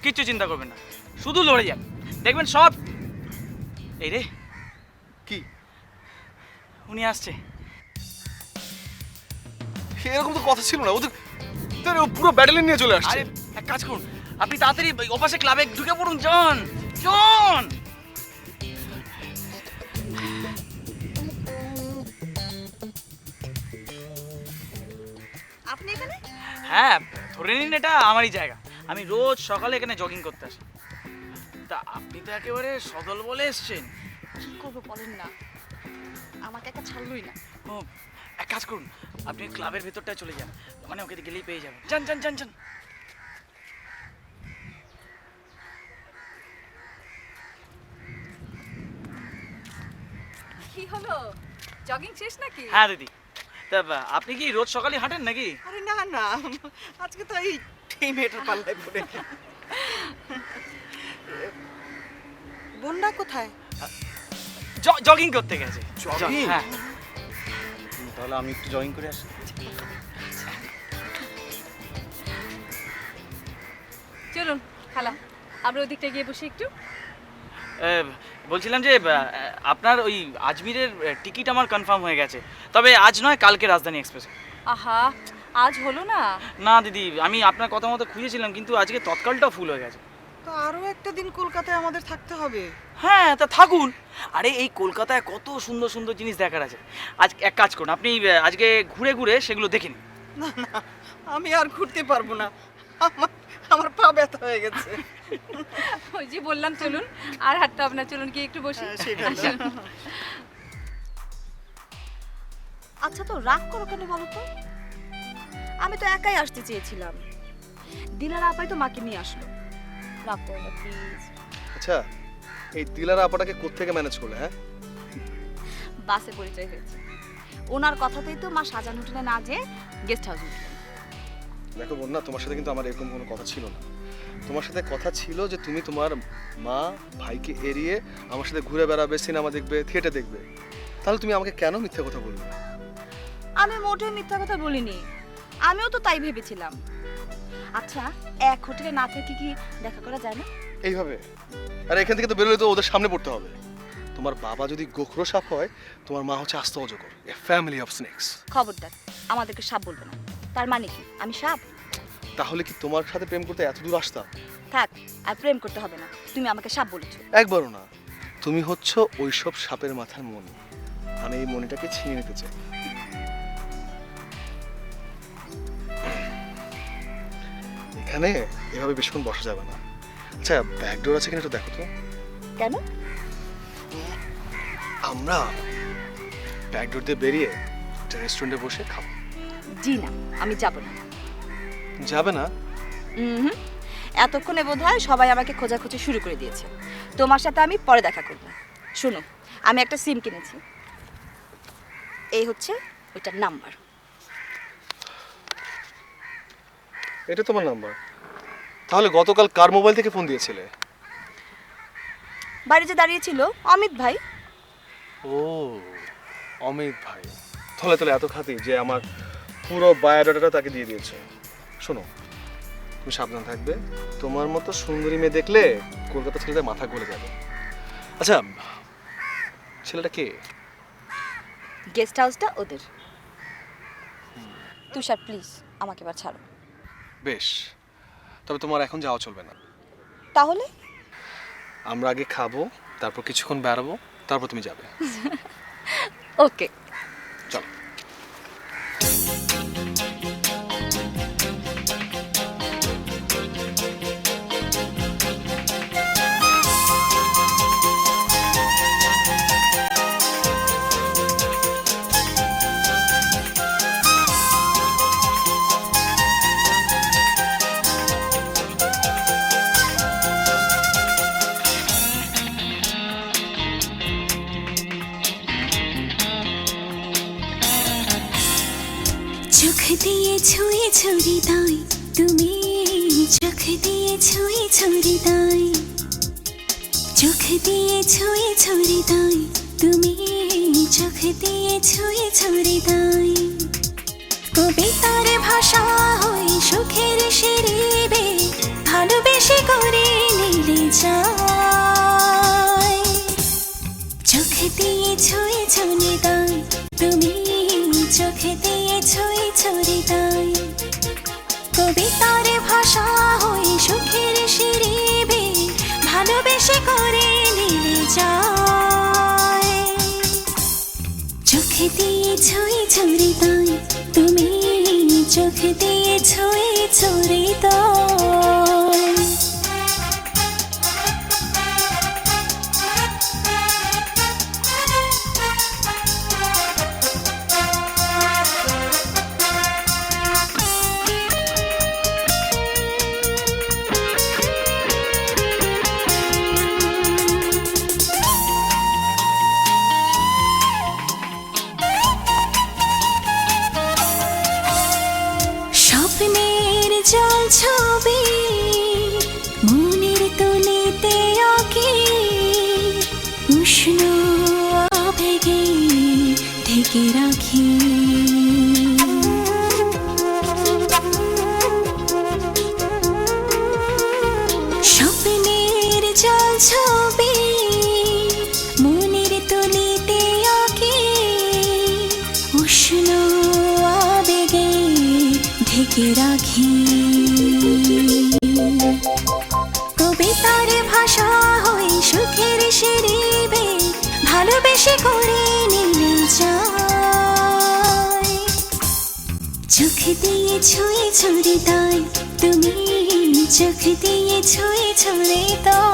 কিচ্ছু চিন্তা করবেন না, শুধু লড়ে যান, দেখবেন সব। এই রে, কি উনি আসছে। এরকম তো কথা ছিল না, ওদের পুরো ব্যাটালিয়ন নিয়ে চলে আসছে। আরে এক কাজ করুন, আপনি তাড়াতাড়ি ওপাশে ক্লাবে ঢুকে পড়ুন। জন জন আপনি এখানে? হ্যাঁ, ধরে নিন এটা আমারই জায়গা। আমি রোজ সকালে এখানে জগিং করতে আসি। তা আপনি তো একেবারে সদল বলে এসছেন। কি করবো বলেন না, আমাকে একা ছাড়লই না। ও, এক কাজ করুন, আপনি ক্লাবের ভেতরটায় চলে যান, মানে ওকে গেলেই পেয়ে যাবেন। যান যান যান যান। কি হলো, জগিং শেষ নাকি? হ্যাঁ দিদি, তা আপনি কি রোজ সকালে হাঁটেন নাকি? আরে না না, আজকে তো এই মেয়েটার পাল্লায় পড়ে। বন্যা কোথায়? জগিং করতে গেছে। জগিং? হ্যাঁ। তাহলে আমি একটু জগিং করে আসি। চলুন খালা, আমরা ওই দিকটা গিয়ে বসে একটু। বলছিলাম যে আপনার ওই আজমিরের টিকিট আমার কনফার্ম হয়ে গেছে, তবে আজ নয়, কালকে রাজধানী এক্সপ্রেসে। আহা, আজ হলো না? না দিদি, আমি আপনার কথা মতো খুঁজেছিলাম, কিন্তু আজকে তৎকালটাও ফুল হয়ে গেছে। তো আরো একটা দিন কলকাতায় আমাদের থাকতে হবে। হ্যাঁ, তা থাকুন। আরে এই কলকাতায় কত সুন্দর সুন্দর জিনিস দেখার আছে। আজ এক কাজ করুন, আপনি আজকে ঘুরে ঘুরে সেগুলো দেখে নিন। না না, আমি আর ঘুরতে পারবো না, আমার পা ব্যথা হয়ে গেছে। ওই যে বললাম চলুন, আর হাঁটতে হবে না, চলুন গিয়ে একটু বসি। আসুন। আচ্ছা, তো রাগ করো কেন বলো তো? আমি তো একাই আসতে চেয়েছিলাম, দিলার আপাই তো মাকে নিয়ে আসলো। রাগ করো না প্লিজ। আচ্ছা, এই দিলার আপাটাকে কোত্থেকে ম্যানেজ করলে? হ্যাঁ, বাসে পরিচয় হয়েছে, ওনার কথাতেই তো মা সাজান হোটেলে না যেয়ে গেস্ট হাউস উঠলেন। দেখো বন্যা, তোমার সাথে কিন্তু আমার এরকম কোনো কথা ছিল না। তোমার সাথে কথা ছিল যে তুমি তোমার মা ভাইকে এড়িয়ে আমার সাথে ঘুরে বেড়াবে, সিনেমা দেখবে, থিয়েটার দেখবে। তাহলে তুমি আমাকে কেন মিথ্যা কথা বললে? আমি মোটেও মিথ্যা কথা বলিনি, আমিও তো তাই ভেবেছিলাম। আচ্ছা, এক হোটেলে না থেকে কি দেখা করা যায় না? এইভাবে? আরে এখান থেকে তো বেরোলে তো ওদের সামনে পড়তে হবে। তোমার বাবা যদি গোখরো সাপ হয়, তোমার মা হচ্ছে আস্ত অজগর, এ ফ্যামিলি অফ স্নেকস। খবরদার আমাদেরকে সাপ বলবে না। তার মানে কি আমি সাপ? তাহলে কি তোমার সাথে প্রেম করতে এত দূর আসতাম? থাক, আর প্রেম করতে হবে না, তুমি আমাকে সাপ বলেছো। একবারও না। তুমি হচ্ছ ওইসব সাপের মাথার মণি। আমি এই মণিটাকে ছিনিয়ে নিতে চাই। এখানে এভাবে বেশিক্ষণ বসা যাবে না। আচ্ছা, ব্যাকডোর আছে কিনা একটু দেখো তো। কেন? আমরা ব্যাকডোর দিয়ে বেরিয়ে একটা রেস্টুরেন্টে বসে খাবো। জি না, আমি যাব না। যাবে না? এতক্ষণে বোধহয় সবাই আমাকে খোঁজাখুঁজি শুরু করে দিয়েছে। তোমার সাথে আমি পরে দেখা করব। শোনো, আমি একটা সিম কিনেছি, এই হচ্ছে ওইটার নাম্বার। এটা তোমার নাম্বার? তাহলে গতকাল কার মোবাইল থেকে ফোন দিয়েছিলে? বাইরে যে দাঁড়িয়েছিল অমিত ভাই। ও, অমিত ভাই। তাহলে তাহলে এত খাতি যে আমার পুরো বায়োডাটাটা তাকে দিয়ে দিয়েছে। শোনো, তুমি সাবধান থাকবে। তোমার মতো সুন্দরী মেয়ে দেখলে কলকাতা ছেলেদের মাথা গলে যাবে। আচ্ছা, ছেলেটা কে? গেস্ট হাউসটা ওদের। তুষার প্লিজ আমাকে এবার ছাড়ো। বেশ, তবে তোমার এখন যাওয়া চলবে না। তাহলে? আমরা আগে খাবো, তারপর কিছুক্ষণ বেড়াবো, তারপর তুমি যাবে। ওকে, চলো। চোখ দিয়ে ছুঁয়ে ছুরি দাই তুমি, চোখ দিয়ে ছুঁয়ে ছুরি দাই, চোখ দিয়ে ছুঁয়ে ছুরি দাই তুমি, চোখ দিয়ে ছুঁয়ে ছুরি দাই। কবিতার ভাষা হই সুখের শিরিবে, ভালোবেসে করে নিলে যায়। চোখ দিয়ে ছুঁয়ে ছুরি দাই তুমি, চোখ দিয়ে ছুঁয়ে ছুরি দাই। কবিতার ভাষা হই সুখের শিরিবে, ভালোবেসে করে নিলে যায়। চোখ দিয়ে ছুঁয়ে ছুরি দাই তুমি, চোখ দিয়ে ছুঁয়ে ছুরি দাই। স্বপ্নের জল ছবি মনের তুলিতে আঁকি, উষ্ণ আবেগে ঢেকে রাখি। স্বপ্নের জল ছবি মনের তুলিতে আঁকি, উষ্ণ আবেগে ঢেকে রাখি। কবিতার ভাষা হই সুখের শিরিবে, ভালোবেসে করে নিলে যায়। চোখ দিয়ে ছুঁয়ে ছুরি দাই তুমি, চোখ দিয়ে ছুঁয়ে ছুরি দাই।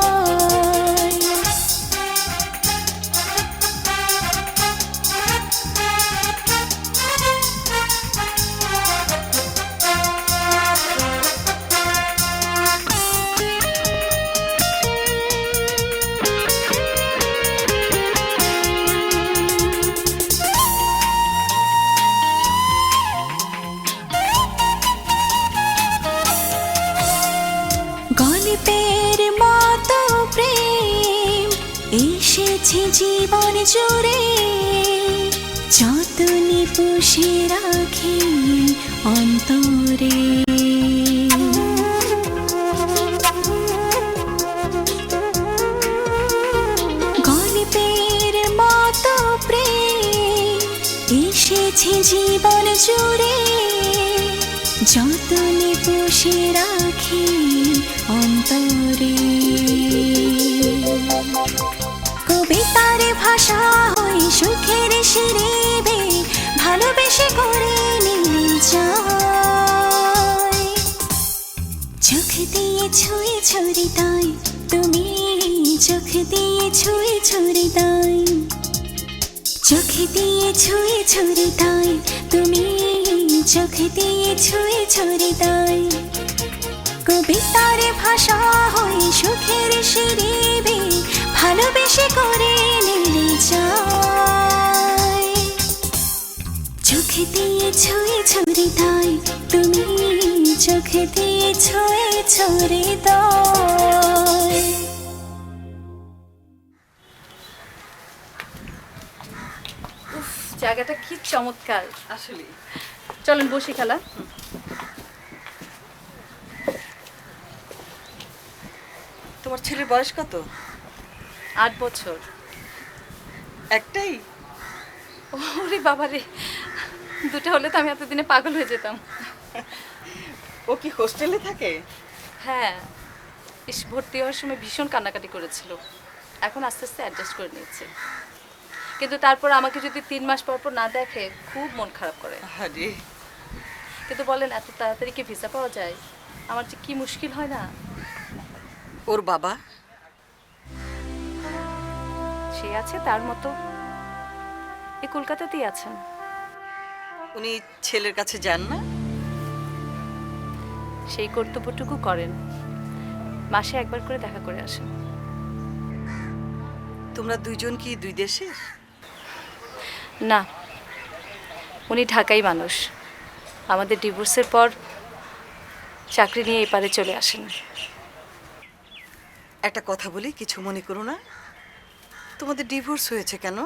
গল্পের মতো প্রেম এসেছে জীবন জুড়ে, যতনে পুষে রাখি অন্তরে। গল্পের মতো প্রেম এসেছে জীবন জুড়ে, যতনে পুষে রাখি অন্তরে। কবিতার ভাষা হই সুখের শিরিবে, ভালোবেসে করে নিলে যায়। চোখ দিয়ে ছুঁয়ে ছুরি দাই তুমি, চোখ দিয়ে ছুঁয়ে ছুরি দাই। চোখ দিয়ে ছুঁয়ে ছুরি দাই তুমি, চোখ দিয়ে ছুঁয়ে ছুরি দাই। কবিতার ভাষা হই সুখের শিরিবে, ভালোবেসে করে নিলে যায়। চোখ দিয়ে ছুঁয়ে ছুরি দাই তুমি, চোখ দিয়ে ছুঁয়ে ছুরি দাই। উফ, জায়গাটা কি চমৎকার আসলে। চলেন বসি খেলা। তোমার ছেলের বয়স কত? 8 বছর। একটাই? ওরে বাবা রে, দুটো হলে তো আমি এতদিনে পাগল হয়ে যেতাম। ও কি হোস্টেলে থাকে? হ্যাঁ, ভর্তি হওয়ার সময় ভীষণ কান্নাকাটি করেছিল, এখন আস্তে আস্তে অ্যাডজাস্ট করে নিয়েছে। কিন্তু তারপর আমাকে যদি 3 মাস পর পর না দেখে খুব মন খারাপ করে। আরে, কিন্তু বলেন এত তাড়াতাড়ি কি ভিসা পাওয়া যায়? আমার যে কি মুশকিল হয় না। ওর বাবা? সে আছে তার মতো, এই কলকাতাতেই আছেন। উনি ছেলের কাছে যান না? সেই কর্তব্যটুকু করেন, মাসে একবার করে দেখা করে আসেন। তোমরা দুইজন কি দুই দেশের? না, উনি ঢাকাই মানুষ, আমাদের ডিভোর্সের পর চাকরি নিয়ে এপারে চলে আসেন। একটা কথা বলি, কিছু মনে করো না। তোমাদের ডিভোর্স হয়েছে কেন?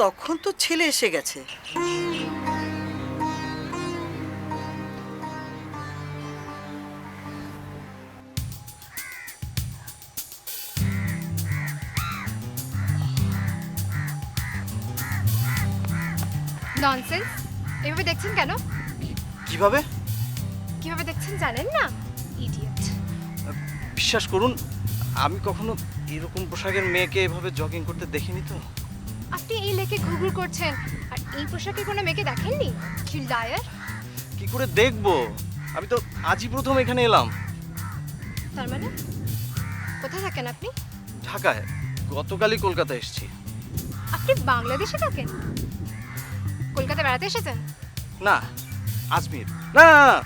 তখন তো ছেলে এসে গেছে। ননসেন্স! এভাবে দেখছেন কেন? কিভাবে? কিভাবে দেখছেন জানেন না? ইডিয়েট! বিশ্বাস করুন, আমি কখনো এরকম পোশাকের মেয়েকে এভাবে জগিং করতে দেখিনি তো। আপনি এই লেকে ঘুরঘুর করছেন আর এই পোশাকে কোনো মেয়েকে দেখেননি? You liar! কি করে দেখবো? আমি তো আজই প্রথম এখানে এলাম। তার মানে কোথায় থাকেন আপনি? ঢাকায়, গতকালই কলকাতা এসেছি। আপনি বাংলাদেশে থাকেন? কলকাতা বেড়াতে এসেছেন? না, আজমির। না না না,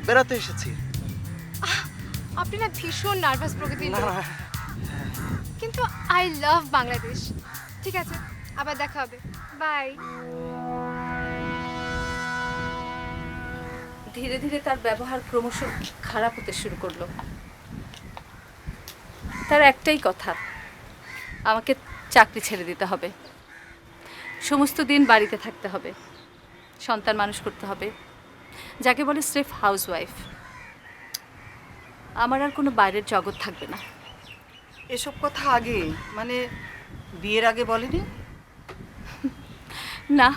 বেড়াতে এসেছি। আপনি না ভীষণ নার্ভাস প্রকৃতির না লোক। না, কিন্তু আই লাভ বাংলাদেশ। ঠিক আছে, আবার দেখা হবে। বাই। ধীরে ধীরে তার ব্যবহার ক্রমশ খারাপ হতে শুরু করলো। তার একটাই কথা, আমাকে চাকরি ছেড়ে দিতে হবে, সমস্ত দিন বাড়িতে থাকতে হবে, সন্তান মানুষ করতে হবে, যাকে বলে স্রেফ হাউসওয়াইফ। আমার আর কোনো বাইরের জগৎ থাকবে না। এসব কথা আগে, মানে বিয়ের আগে বলেনি? না,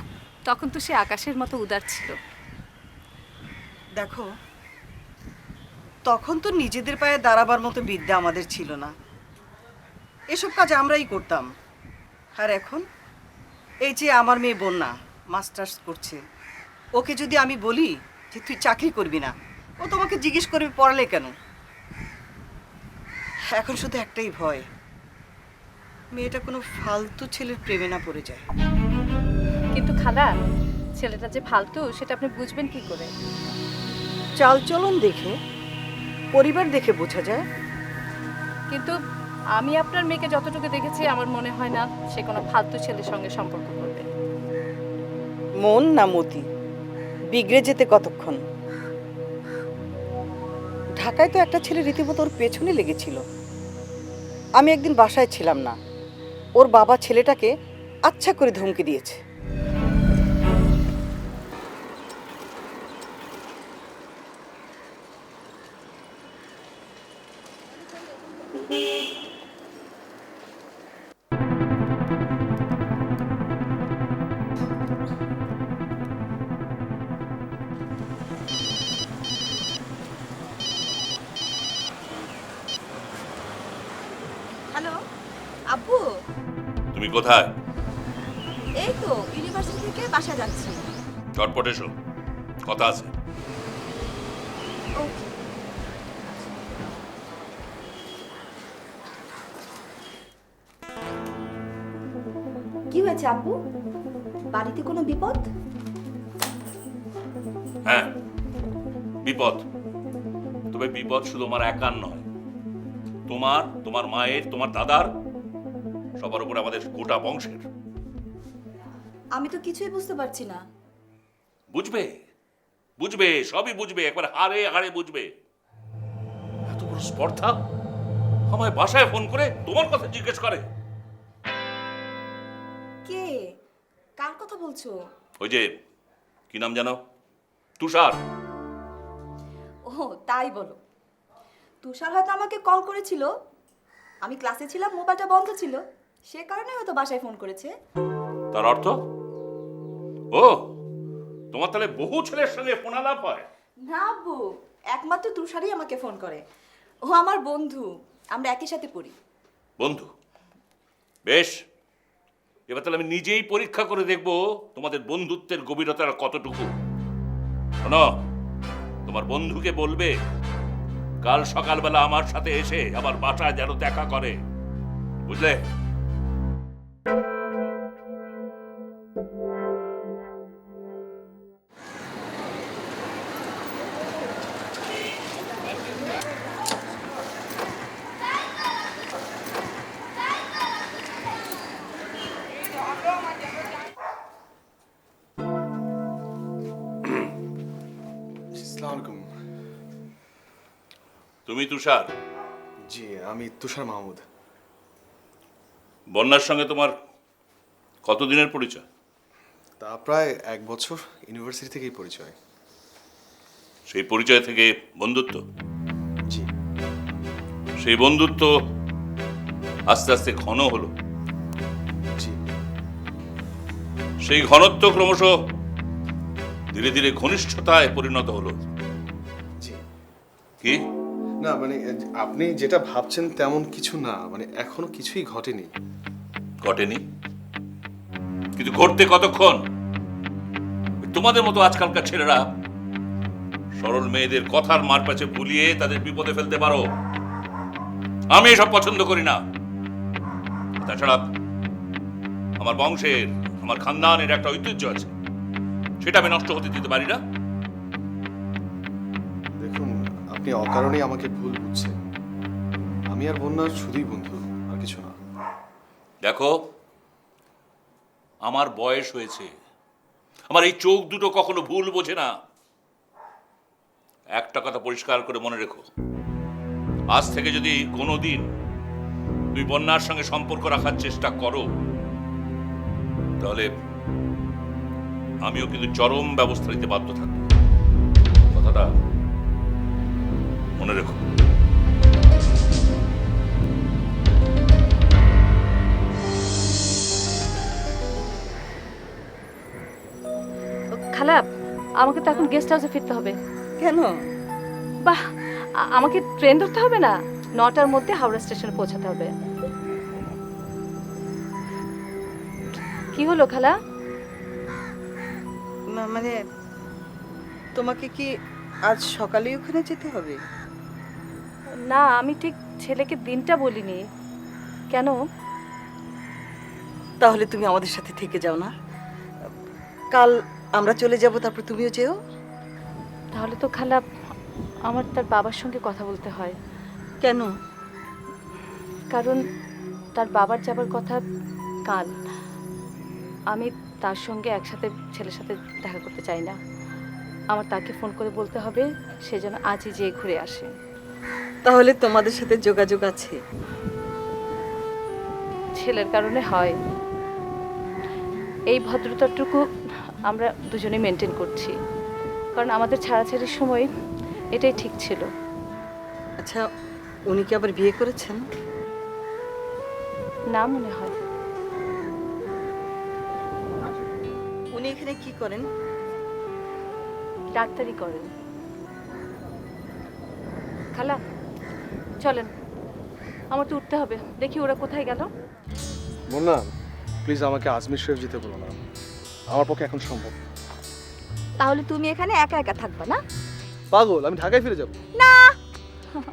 তখন তো সে আকাশের মতো উদার ছিল। দেখো, তখন তো নিজেদের পায়ে দাঁড়াবার মতো বিদ্যা আমাদের ছিল না। এসব কাজ আমরাই করতাম। আর এখন এই যে আমার মেয়ে বন্যা মাস্টার্স করছে, ওকে যদি আমি বলি যে তুই চাকরি করবি না, ও তোমাকে জিজ্ঞেস করবে পড়ালে কেন। এখন শুধু একটাই ভয়, মেয়েটা কোনো ফালতু ছেলের প্রেমে না পড়ে যায়। কিন্তু খালা, ছেলেটা যে ফালতু সেটা আপনি বুঝবেন কি করে? চালচলন দেখে, পরিবার দেখে বোঝা যায়। কিন্তু আমি আপনার মেয়েকে যতটুকু দেখেছি, আমার মনে হয় না সে কোনো ফালতু ছেলের সঙ্গে সম্পর্ক করবে। মন না মতি, বিগড়ে যেতে কতক্ষণ। ঢাকায় তো একটা ছেলে রীতিমতো ওর পেছনে লেগেছিল। আমি একদিন বাসায় ছিলাম না, ওর বাবা ছেলেটাকে আচ্ছা করে ধমকে দিয়েছে। হ্যালো আব্বু, তুমি কোথায়? এই তো ইউনিভার্সিটি থেকে বাসা যাচ্ছি। চটপট এসো, কথা আছে। ওকে। কি হয়েছে আব্বু? বাড়িতে কোনো বিপদ? হ্যাঁ, বিপদ। তবে বিপদ শুধু আমার একার নয়, তোমার, তোমার মায়ের, তোমার দাদার, সবার উপরে আমাদের গোটা বংশের। আমি তো কিছুই বুঝতে পারছি না। বুঝবে, বুঝবে, সবই বুঝবে, একবার হাড়ে হাড়ে বুঝবে। এত বড় স্পর্ধা, আমায় বাসায় ফোন করে তোমার কথা জিজ্ঞেস করে। কে? কার কথা বলছো? ওই যে কি নাম জানো, তুষার। ও তাই বলো। তুষার হয়তো আমাকে কল করেছিল, আমি ক্লাসে ছিলাম, মোবাইলটা বন্ধ ছিল, সে কারণে হয়তো বাসায় ফোন করেছে। তার অর্থ, ও তোমার তাহলে বহু ছেলের সঙ্গে ফোন আলাপ হয়? না আব্বু, একমাত্র তুষারই আমাকে ফোন করে। ও আমার বন্ধু, আমরা একই সাথে পড়ি। বন্ধু? বেশ, এবার তাহলে আমি নিজেই পরীক্ষা করে দেখব তোমাদের বন্ধুত্বের গভীরতা কতটুকু। শোনো, তোমার বন্ধুকে বলবে কাল সকালবেলা আমার সাথে এসে আমার বাসায় যেন দেখা করে, বুঝলে? আলাইকুম। তুমি তুষার? জি, আমি তুষার মাহমুদ। বন্যার সঙ্গে তোমার কতদিনের পরিচয়? তা প্রায় 1 বছর, ইউনিভার্সিটি থেকেই পরিচয়। সেই পরিচয় থেকে বন্ধুত্ব? জি। সেই বন্ধুত্ব আস্তে আস্তে ঘন হলো? জি। সেই ঘনত্ব ক্রমশ ধীরে ধীরে ঘনিষ্ঠতায় পরিণত হলো? জি। কি না মানে আপনি যেটা ভাবছেন তেমন কিছু না, মানে এখনো কিছুই ঘটেনি। ঘটেনি? কিন্তু ঘটতে কতক্ষণ? তোমাদের মতো আজকালকার ছেলেরা সরল মেয়েদের কথার মারপ্যাচে ভুলিয়ে তাদের বিপদে ফেলতে পারো। আমি এসব পছন্দ করি না। তাছাড়া আমার বংশের, আমার খানদানের একটা ঐতিহ্য আছে, সেটা আমি নষ্ট হতে দিতে পারি না। দেখুন, আপনি অকারণেই আমাকে ভুল বুঝছেন। আমি আর বন্যা শুধুই বন্ধু, আর কিছু না। দেখো, আমার বয়স হয়েছে, আমার এই চোখ দুটো কখনো ভুল বোঝে না। একটা কথা পরিষ্কার করে মনে রেখো, আজ থেকে যদি কোনোদিন তুমি বন্যার সঙ্গে সম্পর্ক রাখার চেষ্টা করো, তাহলে আমিও কিন্তু চরম ব্যবস্থা নিতে বাধ্য থাকবো। কথাটা মনে রেখো। খালা, আমাকে তো এখন গেস্ট হাউসে ফিরতে হবে। কেন? বাহ, আমাকে ট্রেন ধরতে হবে না, 9টার মধ্যে হাওড়া স্টেশনে পৌঁছাতে হবে। কি হলো খালা? না মানে তোমাকে কি আজ সকালে ওখানে যেতে হবে? না, আমি ঠিক ছেলেকে দিনটা বলিনি। কেন? তাহলে তুমি আমাদের সাথে থেকে যাও না? কাল আমরা চলে যাব, তারপর তুমিও যেও। তাহলে তো খালা আমার তার বাবার সঙ্গে কথা বলতে হয়। কেন? কারণ তার বাবার যাবার কথা কাল। আমি তার সঙ্গে একসাথে ছেলের সাথে দেখা করতে চাই না। আমার তাকে ফোন করে বলতে হবে সে যেন আজই যেয়ে ঘুরে আসে। তাহলে তোমাদের সাথে যোগাযোগ আছে? ছেলের কারণে হয়। এই ভদ্রতাটুকু আমরা দুজনে মেনটেন করছি, কারণ আমাদের ছাড়াছাড়ির সময় এটাই ঠিক ছিল। আচ্ছা, উনি কি আবার বিয়ে করেছেন? না মনে হয়। উনি এখানে কি করেন? ডাক্তারি করেন। খালা চলেন, আমার তো উঠতে হবে। দেখি ওরা কোথায় গেল। বন্যা, প্লিজ আমাকে আজমির শরীফ যেতে বলো না, আমার পক্ষে এখন সম্ভব। তাহলে তুমি এখানে একা একা থাকবা না? পাগল, আমি ঢাকায় ফিরে যাব না।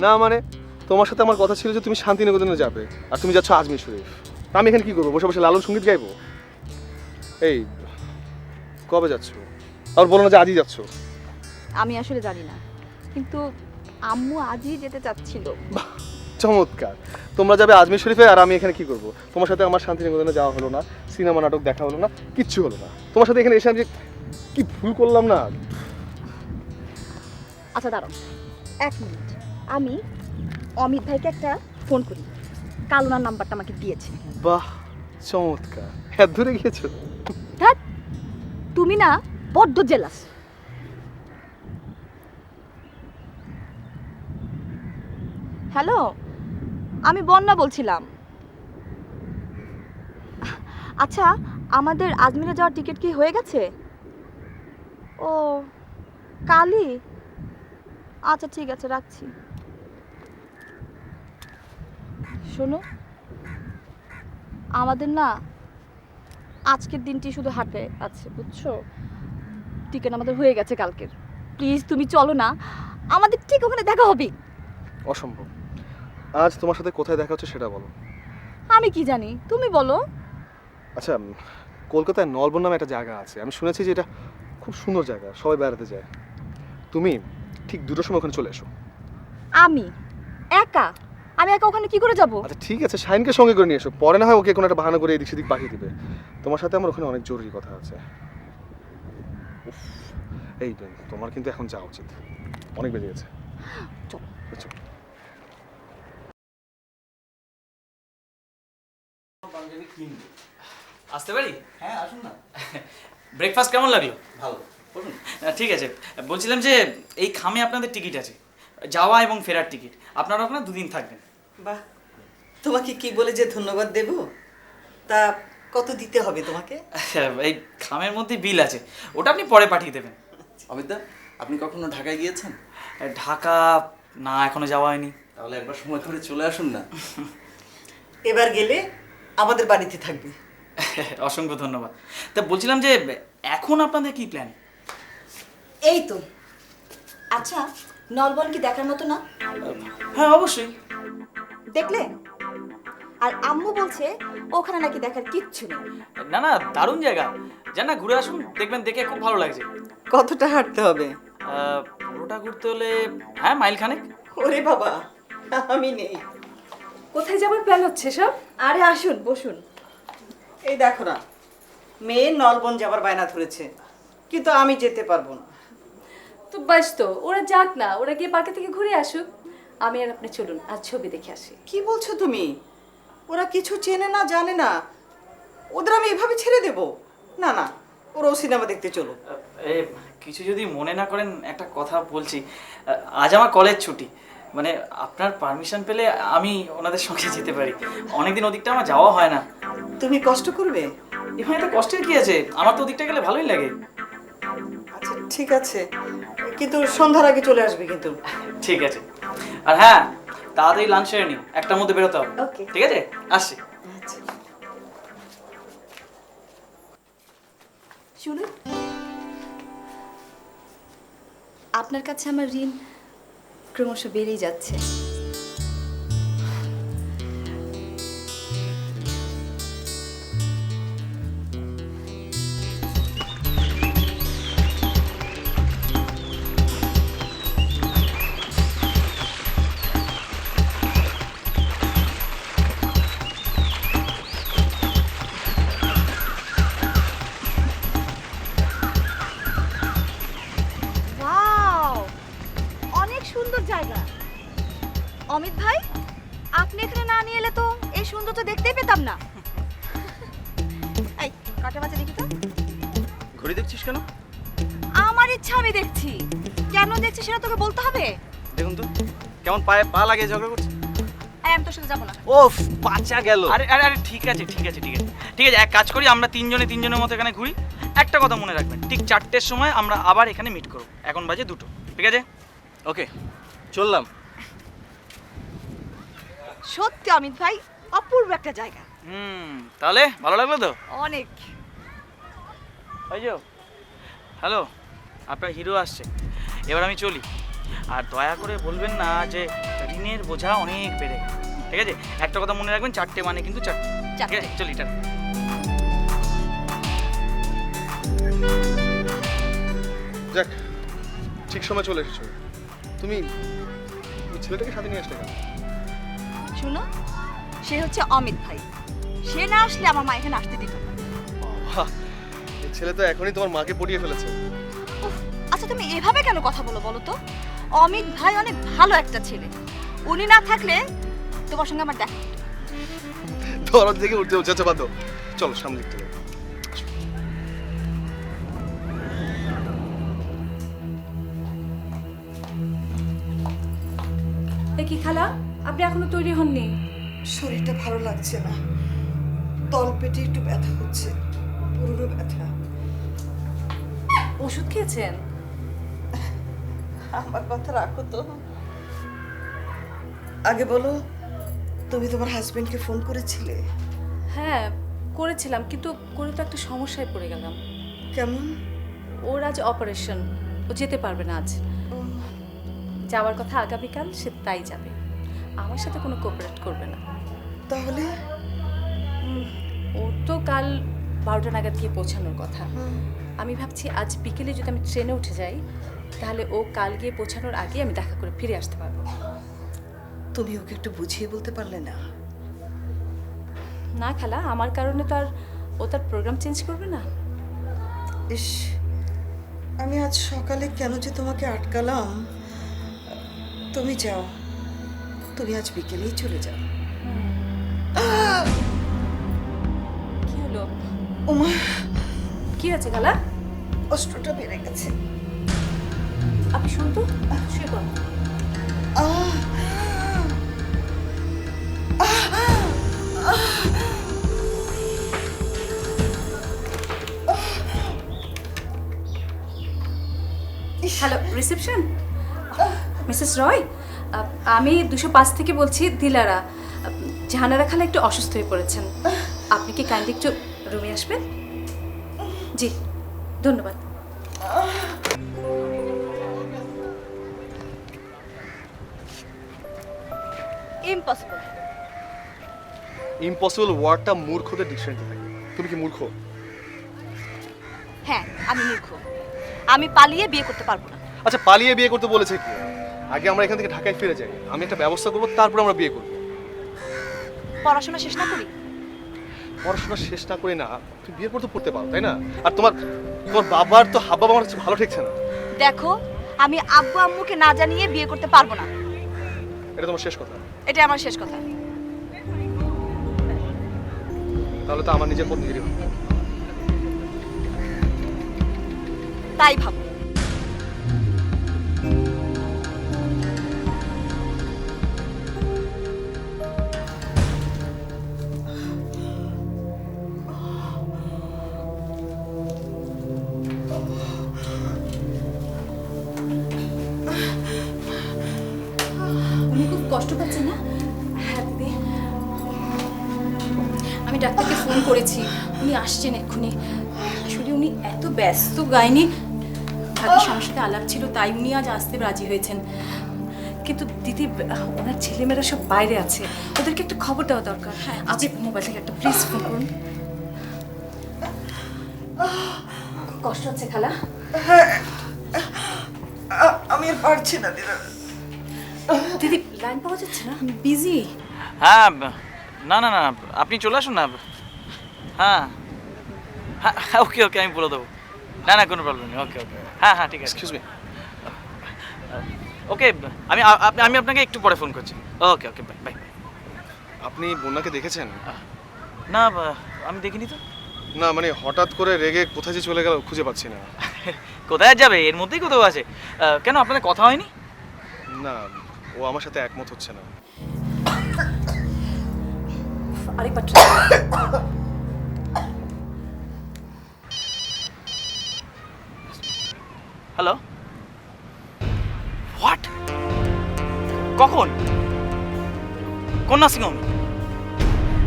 না মানে তোমার সাথে আমার কথা ছিল যে তুমি শান্তিনিকেতনে যাবে, আর তুমি যাচ্ছ আজমির শরীফ। তা আমি এখানে কি করবো? বসে বসে লালন সঙ্গীত গাইবো? এই কবে যাচ্ছ? আর বলো না যে আজই যাচ্ছ। আমি আসলে জানি না, কিন্তু আম্মু আজই যেতে চাচ্ছিল। চমৎকার, তোমরা যাবে আজমির শরীফে, আর আমি এখানে কি করব? তোমার সাথে আমার শান্তিনিকেতনে যাওয়া হলো না, সিনেমা নাটক দেখা হলো না, কিচ্ছু হলো না। তোমার সাথে এখানে এসে আমি যে কি ভুল করলাম না। আচ্ছা দাঁড়াও 1 মিনিট, আমি অমিত ভাইকে একটা ফোন করি। কাল ওনার নাম্বারটা আমাকে দিয়েছে। বাহ, চমৎকার, হ্যাঁ দূরে গিয়েছো। ধ্যাৎ, তুমি না বড্ড জেলাস। হ্যালো, আমি বন্যা বলছিলাম। আচ্ছা, আমাদের আজমিরে যাওয়ার টিকিট কি হয়ে গেছে? ও কালই? আচ্ছা ঠিক আছে, রাখছি। শোনো, আমাদের না আজকের দিনটি শুধু হাটে আছে, বুঝছো? টিকিট আমাদের হয়ে গেছে কালকের। প্লিজ তুমি চলো না, আমাদের ঠিক ওখানে দেখা হবে। অসম্ভব। আজ তোমার সাথে কোথায় দেখা হচ্ছে সেটা বলো। আমি কি জানি, তুমি বলো। আচ্ছা, কলকাতায় নলবন নামে একটা জায়গা আছে, আমি শুনেছি যে এটা খুব সুন্দর জায়গা, সবাই বেড়াতে যায়। তুমি ঠিক 2টার সময় ওখানে চলে এসো। আমি একা? আমি একা ওখানে কি করে যাব? আচ্ছা ঠিক আছে, শাইনকে সঙ্গে করে নিয়ে এসো, পরে না হয় ওকে কোনো একটা বাহানা করে এদিক সেদিক পাঠিয়ে দিবে। তোমার সাথে আমার ওখানে অনেক জরুরি কথা আছে। উফ, এই তোমার কিন্তু এখন যাওয়া উচিত। অনেক বেজে গেছে। চলো। চলো। আসতে পারি? হ্যাঁ আসুন না। ব্রেকফাস্ট কেমন লাগলো? ভালো, বলুন। ঠিক আছে, বলছিলাম যে এই খামে আপনাদের টিকিট আছে, যাওয়া এবং ফেরার টিকিট। আপনারা ওখানে 2 দিন থাকবেন। বাহ, তোমাকে কি বলে যে ধন্যবাদ দেব? তা কত দিতে হবে তোমাকে? এই খামের মধ্যে বিল আছে, ওটা আপনি পরে পাঠিয়ে দেবেন। অমিতদা, আপনি কখনো ঢাকায় গিয়েছেন? ঢাকা না, এখনো যাওয়া হয়নি। তাহলে একবার সময় করে চলে আসুন না। এবার গেলে আমাদের বাড়িতে থাকবে। অসংখ্য ধন্যবাদ। তা বলছিলাম যে এখন আপনাদের কি প্ল্যান? এই তো। আচ্ছা, নলবন কি দেখার মতো না? হ্যাঁ অবশ্যই। দেখলে? আর আম্মু বলছে ওখানে নাকি দেখার কিচ্ছু নেই। না না, দারুণ জায়গা, যান না ঘুরে আসুন, দেখবেন দেখে খুব ভালো লাগছে। কতটা হাঁটতে হবে? পুরোটা ঘুরতে হলে হ্যাঁ মাইলখানেক। ওরে বাবা, আমি নেই। কোথায় যাবার প্ল্যান হচ্ছে সব? আরে আসুন, বসুন। এই দেখো না, মেয়ে নলবন যাবার বায়না ধরেছে, কিন্তু আমি যেতে পারবো না। তো বাস তো, ওরা যাক না, ওরা গিয়ে পার্কে থেকে ঘুরে আসুক। আমি আর আপনি চলুন, আজ ছবি দেখে আসি। কি বলছো তুমি? ওরা কিছু চেনে না, জানে না, ওদের আমি এভাবে ছেড়ে দেব? না না, ওরাও সিনেমা দেখতে চলো। কিছু যদি মনে না করেন একটা কথা বলছি। আজ আমার কলেজ ছুটি, মানে আপনার পারমিশন পেলে আমি ওনাদের সঙ্গে যেতে পারি। অনেকদিন ওদিকটা আমার যাওয়া হয় না। তুমি কষ্ট করবে? এখানে তো কষ্টের কি আছে, আমার তো ওদিকটা গেলে ভালোই লাগে। আচ্ছা ঠিক আছে, কিন্তু সন্ধ্যার আগে চলে আসবে কিন্তু। ঠিক আছে। আর হ্যাঁ, তাড়াতাড়ি লাঞ্চ সেরে নিও, 1টার মধ্যে বেরোতে হবে। ওকে। ঠিক আছে, আসছি। শুনুন, আপনার কাছে আমার ঋণ ক্রমশ বেড়েই যাচ্ছে। ওয়াও, অনেক সুন্দর জায়গা। অমিত ভাই, আপনি এখানে না নিয়ে এলে তো এই সুন্দর তো দেখতেই পেতাম না। এই কাটা বাচ্চা দেখি তো। ঘড়ি দেখছিস কেন? আমার ইচ্ছা আমি দেখছি, কেন দেখছি সেটা তোকে বলতে হবে? দেখুন তো কেমন পায়ে পা লাগিয়ে ঝগড়া করছে। এই, আমি তোর সাথে যাবো না। ওফ, বাঁচা গেল। আরে আরে আরে ঠিক আছে ঠিক আছে ঠিক আছে ঠিক আছে, এক কাজ করি, আমরা তিনজনের মতো এখানে ঘুরি। একটা কথা মনে রাখবেন, ঠিক 4টের সময় আমরা আবার এখানে মিট করব। এখন বাজে 2টো, ঠিক আছে? ওকে, চললাম। সত্যি অমিত ভাই, অপূর্ব একটা জায়গা। তাহলে ভালো লাগলো তো? অনেক। ওই যে, হ্যালো, আপনার হিরো আসছে, এবার আমি চলি। আর দয়া করে বলবেন না যে ঋণের বোঝা অনেক বেড়ে গেছে, ঠিক আছে? একটা কথা মনে রাখবেন, 4টে মানে কিন্তু 4টে। ঠিক আছে, চলি। টাটা। যাক, ঠিক সময় চলে এসেছো। তুমি ছেলেটাকে সাথে নিয়ে আসলে কেন? শুনো, সে হচ্ছে অমিত ভাই। সে না আসলে আমার মা এখানে আসতে দিত না। বাহ, এই ছেলে তো এখনই তোমার মাকে পটিয়ে ফেলেছে। উফ, আচ্ছা তুমি এভাবে কেন কথা বলো বলো তো? অমিত ভাই অনেক ভালো একটা ছেলে, উনি না থাকলে তোমার সঙ্গে আমার দেখা হতো। দরদ থেকে উঠতে হচ্ছে। আচ্ছা বাদ দাও, চলো সামনে দিকটা যাই। কি খালা, আপনি এখনো তৈরি হননি? শরীরটা ভালো লাগছে না, তল পেটে একটু ব্যথা হচ্ছে, পুরো ব্যথা। ওষুধ খেয়েছেন? আমার কথা রাখো তো, আগে বলো, তুমি তোমার হাজবেন্ডকে ফোন করেছিলে? হ্যাঁ করেছিলাম, কিন্তু করে তো একটা সমস্যায় পড়ে গেলাম। কেমন? ওর আজ অপারেশন, ও যেতে পারবে না আজ। যাওয়ার কথা আগামীকাল, সে তাই যাবে, আমার সাথে কোনো কোঅপারেট করবে না। তাহলে ওর তো কাল 12টা নাগাদ গিয়ে পৌঁছানোর কথা। আমি ভাবছি আজ বিকেলে যদি আমি ট্রেনে উঠে যাই, তাহলে ও কাল গিয়ে পৌঁছানোর আগে আমি দেখা করে ফিরে আসতে পারবো। তুমি ওকে একটু বুঝিয়ে বলতে পারলে না? না খালা, আমার কারণে তো আর ও তার প্রোগ্রাম চেঞ্জ করবে না। ইস, আমি আজ সকালে কেন যে তোমাকে আটকালাম। তুমি যাও, তুমি আজ বিকেলেই চলে যাও। কি হলো? ওমা, কি হয়েছে খালা? কষ্টটা বেড়ে গেছে। আপনি শুন তো, শুয়ে পড়ুন। Hello, reception? মিসেস রয়, আমি 205 থেকে বলছি, দিলারা। জাহানারা খালা একটু অসুস্থ হয়ে পড়েছেন। আপনি কি কাইন্ডলি একটু রুমে আসবেন? জি, ধন্যবাদ। ইম্পসিবল। ইম্পসিবল ওয়ার্ডটা মূর্খদের ডিকশনারিতে থাকে। তুমি কি মূর্খ? হ্যাঁ, আমি মূর্খ। আমি পালিয়ে বিয়ে করতে পারবো না। আচ্ছা, পালিয়ে বিয়ে করতে বলেছে কি? আগে আমরা এখান থেকে ঢাকায় ফিরে যাই, আমি একটা ব্যবস্থা করবো, তারপর আমরা বিয়ে করবো। পড়াশোনা শেষ না করি? পড়াশোনা শেষ না করে না তুমি বিয়ের পর তো পড়তে পারো, তাই না? আর তোমার বাবার তো হাব্বা আমার কাছে ভালো ঠেকছে না। দেখো, আমি আব্বু আম্মুকে না জানিয়ে বিয়ে করতে পারবো না। এটা তোমার শেষ কথা? এটা আমার শেষ কথা। তাহলে তো আমার নিজের পথ নিজেরই হবে। তাই ভাবো। উনি খুব কষ্ট পাচ্ছেন না? হ্যাঁ দিদি, আমি ডাক্তারকে ফোন করেছি, উনি আসছেন এক্ষুনি। আসলে উনি এত ব্যস্ত গাইনি, ভাগ্যের আমার সাথে আলাপ ছিল তাই উনি আজ আসতে রাজি হয়েছেন। কিন্তু দিদি, ওনার ছেলেমেয়েরা সব বাইরে আছে, ওদেরকে একটা খবর দেওয়া দরকার। আপনি মোবাইল থেকে একটা প্লিজ ফোন করুন। কষ্ট হচ্ছে খালা? আমি আর পারছি না দিদা। দিদি, লাইন পাওয়া যাচ্ছে না, বিজি। হ্যাঁ, না না না, আপনি চলে আসুন না। হ্যাঁ হ্যাঁ, ওকে ওকে, আমি বলে দেবো। না না, কোনো প্রবলেম নেই। ওকে ওকে, হ্যাঁ হ্যাঁ, ঠিক আছে। Excuse me. ওকে, আমি আমি আপনাকে একটু পরে ফোন করছি। ওকে ওকে, বাই বাই। আপনি বন্যাকে দেখেছেন? না, আমি দেখিনি তো। না মানে হঠাৎ করে রেগে কোথায় যে চলে গেল খুঁজে পাচ্ছি না। কোথায় যাবে, এর মধ্যেই কোথাও আছে। কেন, আপনাদের কথা হয়নি? না, ও আমার সাথে একমত হচ্ছে না। আরেকবার হ্যালো, হোয়াট? কখন? কোন নার্সিংহোম?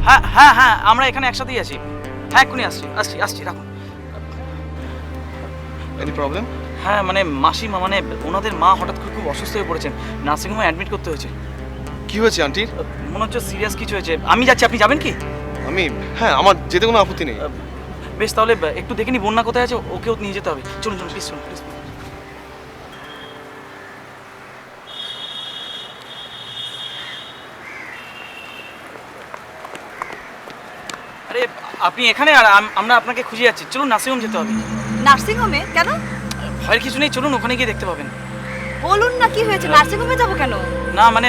হ্যাঁ হ্যাঁ হ্যাঁ, আমরা এখানে একসাথেই আছি। হ্যাঁ, এক্ষুনি আসছি আসছি আসছি, রাখুন। Any problem? হ্যাঁ, মানে মাসিমা, মানে ওনাদের মা হঠাৎ করে খুব অসুস্থ হয়ে পড়েছেন, নার্সিংহোমে অ্যাডমিট করতে হয়েছে। কি হয়েছে আন্টির? মনে হচ্ছে সিরিয়াস কিছু হয়েছে। আমি যাচ্ছি, আপনি যাবেন কি? আমি, হ্যাঁ, আমার যেতে কোনো আপত্তি নেই। বেশ, তাহলে একটু দেখে নি বন্যা কোথায় আছে, ওকেও নিয়ে যেতে হবে। চলুন চলুন, প্লিজ চলুন প্লিজ। আরে আপনি এখানে, আর আমরা আপনাকে খুঁজে যাচ্ছি। চলুন, নার্সিংহোম যেতে হবে। নার্সিংহোমে কেন? ভয়ের কিছু নেই, চলুন, ওখানে গিয়ে দেখতে পাবেন। বলুন না কি হয়েছে, নার্সিংহোমে যাবো কেন? না মানে,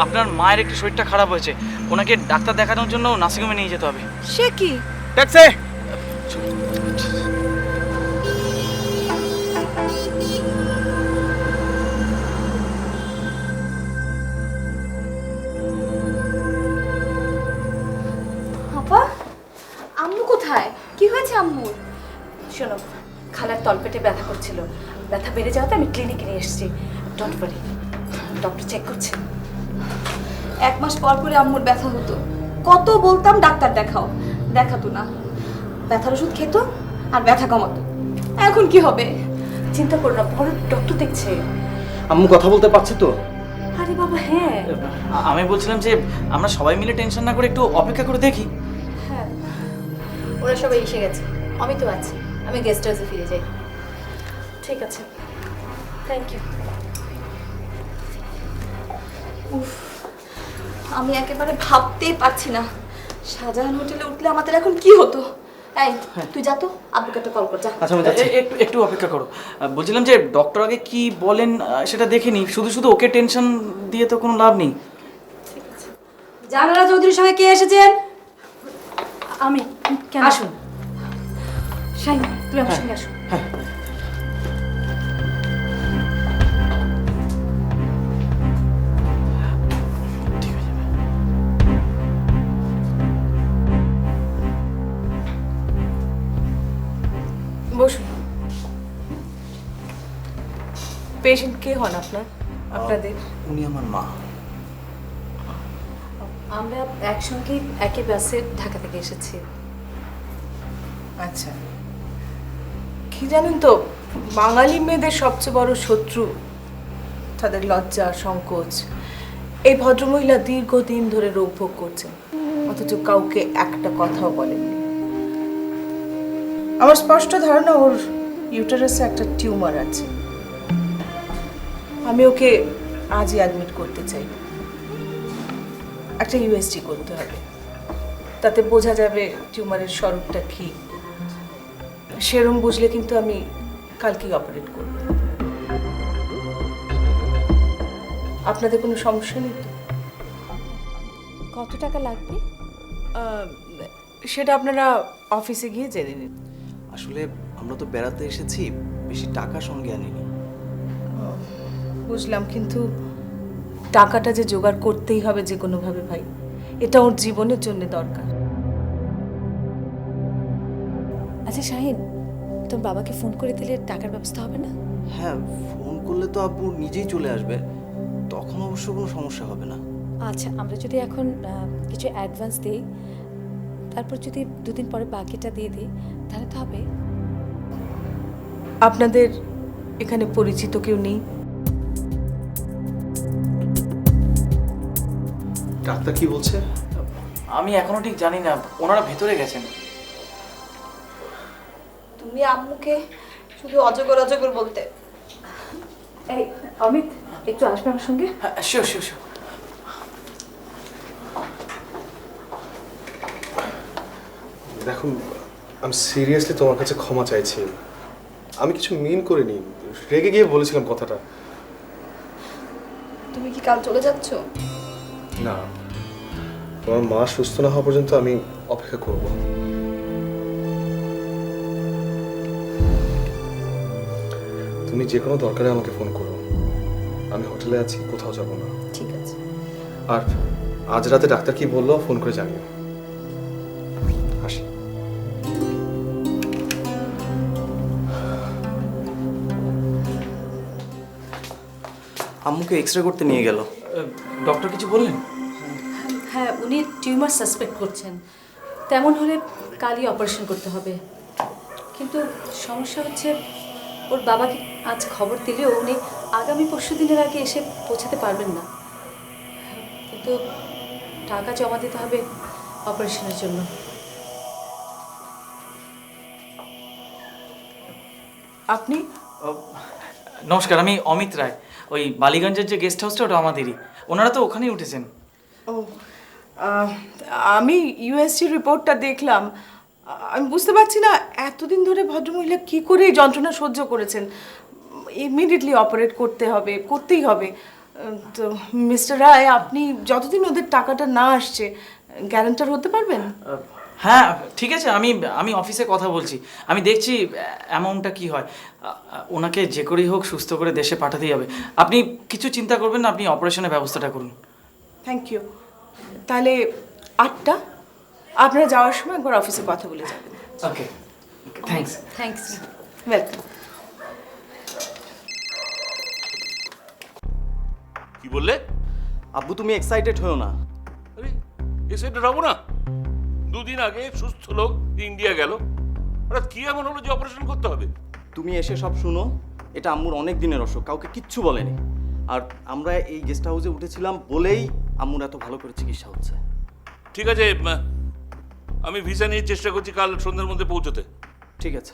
আপনার মায়ের একটু শরীরটা খারাপ হয়েছে, ওনাকে ডাক্তার দেখানোর জন্য নার্সিংহোমে নিয়ে যেতে হবে। সে কি? ট্যাক্সি! আপা, আম্মু কোথায়? কি হয়েছে আম্মুর? শোনো, খালার তলপেটে ব্যথা করছিল, ব্যথা বেড়ে যাওয়াতে আমি ক্লিনিকে নিয়ে এসেছি। ডোন্ট ওয়ারি, ডক্টর চেক করছে। 1 মাস পর পরে আম্মুর ব্যথা হতো, কত বলতাম ডাক্তার দেখাও, দেখাতো না। ব্যথার ওষুধ খেত আর ব্যথা কমাতো। এখন কি হবে? চিন্তা করো না, বড় ডক্টর দেখছে। আম্মু কথা বলতে পারছে তো? আরে বাবা, হ্যাঁ। আমি বলছিলাম যে আমরা সবাই মিলে টেনশন না করে একটু অপেক্ষা করে দেখি। হ্যাঁ, ওরা সবাই এসে গেছে, আমি তো আছি। আমি গেস্ট হাউসে ফিরে যাই। ঠিক আছে, থ্যাংক ইউ। উফ, আমি একেবারে ভাবতেই পারছি না, শাহজাহান হোটেলে উঠলে আমাদের এখন কি হতো। এই তুই যা তো আব্বুকে একটা কল কর যা। আচ্ছা আমি যাচ্ছি। একটু অপেক্ষা করো। বলছিলাম যে ডক্টর আগে কি বলেন সেটা দেখে নি, শুধু শুধু ওকে টেনশন দিয়ে তো কোনো লাভ নেই। জানালা চৌধুরীর সঙ্গে কে এসেছেন? আমি কেন? আসুন শাইন, তুমি আমার সঙ্গে আসো। বসুন। পেশেন্ট কে হন আপনার, আপনাদের? উনি আমার মা। আমরা একসঙ্গে একই বাসে ঢাকা থেকে এসেছি। আচ্ছা, কি জানেন তো, বাঙালি মেয়েদের সবচেয়ে বড় শত্রু তাদের লজ্জা সংকোচ। এই ভদ্রমহিলা দীর্ঘদিন ধরে রোগ ভোগ করছেন, অথচ কাউকে একটা কথাও বলেননি। আমার স্পষ্ট ধারণা ওর ইউটারাসে একটা টিউমার আছে। আমি ওকে আজই অ্যাডমিট করতে চাই। একটা ইউএসজি করতে হবে, তাতে বোঝা যাবে টিউমারের স্বরূপটা কি। সেরম বুঝলে কিন্তু আমি কালকেই অপারেট করব। আপনাদের কোনো সমস্যা নেই তো? কত টাকা লাগবে? সেটা আপনারা অফিসে গিয়ে জেনে নিন। আসলে আমরা তো বেড়াতে এসেছি, বেশি টাকা সঙ্গে আনিনি। বুঝলাম, কিন্তু টাকাটা যে জোগাড় করতেই হবে যে কোনোভাবে ভাই, এটা ওর জীবনের জন্য দরকার। আচ্ছা শাহিন, তোর বাবাকে ফোন করে দিলে টাকার ব্যবস্থা হবে না? হ্যাঁ, ফোন করলে তো আব্বু নিজেই চলে আসবে, তখন অবশ্য কোনো সমস্যা হবে না। আচ্ছা, আমরা যদি এখন কিছু অ্যাডভান্স দিই, তারপর যদি দুদিন পরে বাকিটা দিয়ে দিই, তাহলে তো হবে। আপনাদের এখানে পরিচিত কেউ নেই? ডাক্তার কি বলছে? আমি এখনো ঠিক জানি না, ওনারা ভেতরে গেছেন। তুমি আম্মুকে শুধু অজগর অজগর বলতে। এই অমিত, একটু আসবে আমার সঙ্গে? Sure sure sure. দেখুন, আমি সিরিয়াসলি তোমার কাছে ক্ষমা চাইছি। আমি কিছু মিন করিনি, রেগে গিয়ে বলেছিলাম কথাটা। তুমি কি কাল চলে যাচ্ছ? না, তোমার মা সুস্থ না হওয়া পর্যন্ত আমি অপেক্ষা করব। তুমি যে কোনো দরকারে আমাকে ফোন করো। আমি হোটেলে আছি, কোথাও যাব না। ঠিক আছে। আর আজ রাতে ডাক্তার কি বললো ফোন করে জানিও। আসি। আম্মুকে এক্সরে করতে নিয়ে গেল। ডক্টর কিছু বললেন? হ্যাঁ, উনি টিউমার সাসপেক্ট করছেন। তেমন হলে কালই অপারেশন করতে হবে। কিন্তু সমস্যা হচ্ছে, ওর বাবাকে আজ খবর দিলেও উনি আগামী পরশু দিনের আগে এসে পৌঁছাতে পারবেন না। কিন্তু টাকা জমা দিতে হবে অপারেশনের জন্য। আপনি? নমস্কার, আমি অমিত রায়। ওই বালিগঞ্জের যে গেস্ট হাউসটা ওটা আমাদেরই। ওনারা তো ওখানেই উঠেছেন। ও, আমি ইউএসজি রিপোর্টটা দেখলাম। আমি বুঝতে পারছি না এতদিন ধরে ভদ্রমহিলা কি করে এই যন্ত্রণা সহ্য করেছেন। ইমিডিয়েটলি অপারেট করতেই হবে। তো মিস্টার রায়, আপনি যতদিন ওদের টাকাটা না আসছে গ্যারান্টার হতে পারবেন? হ্যাঁ ঠিক আছে, আমি অফিসে কথা বলছি। আমি দেখছি অ্যামাউন্টটা কি হয়। ওনাকে যে করেই হোক সুস্থ করে দেশে পাঠাতেই হবে। আপনি কিছু চিন্তা করবেন না, আপনি অপারেশনের ব্যবস্থাটা করুন। Thank you. তাহলে 8টা, আপনারা যাওয়ার সময় একবার অফিসে কথা বলে যাবেন। ওকে, থ্যাঙ্কস। থ্যাংকস। ওয়েলকাম। কি বললে? আব্বু তুমি এক্সাইটেড হও না। আরে এক্সাইটেড হবো না? দুদিন আগে সুস্থ লোক ইন্ডিয়া গেল, হঠাৎ কি এমন হলো যে অপারেশন করতে হবে? তুমি এসে সব শুনো, এটা আম্মুর অনেক দিনের অসুখ, কাউকে কিচ্ছু বলেনি। আর আমরা এই গেস্ট হাউসে উঠেছিলাম বলেই আম্মুর এত ভালো করে চিকিৎসা হচ্ছে। ঠিক আছে, আমি ভিসা নিয়ে চেষ্টা করছি কাল সন্ধ্যার মধ্যে পৌঁছতে। ঠিক আছে।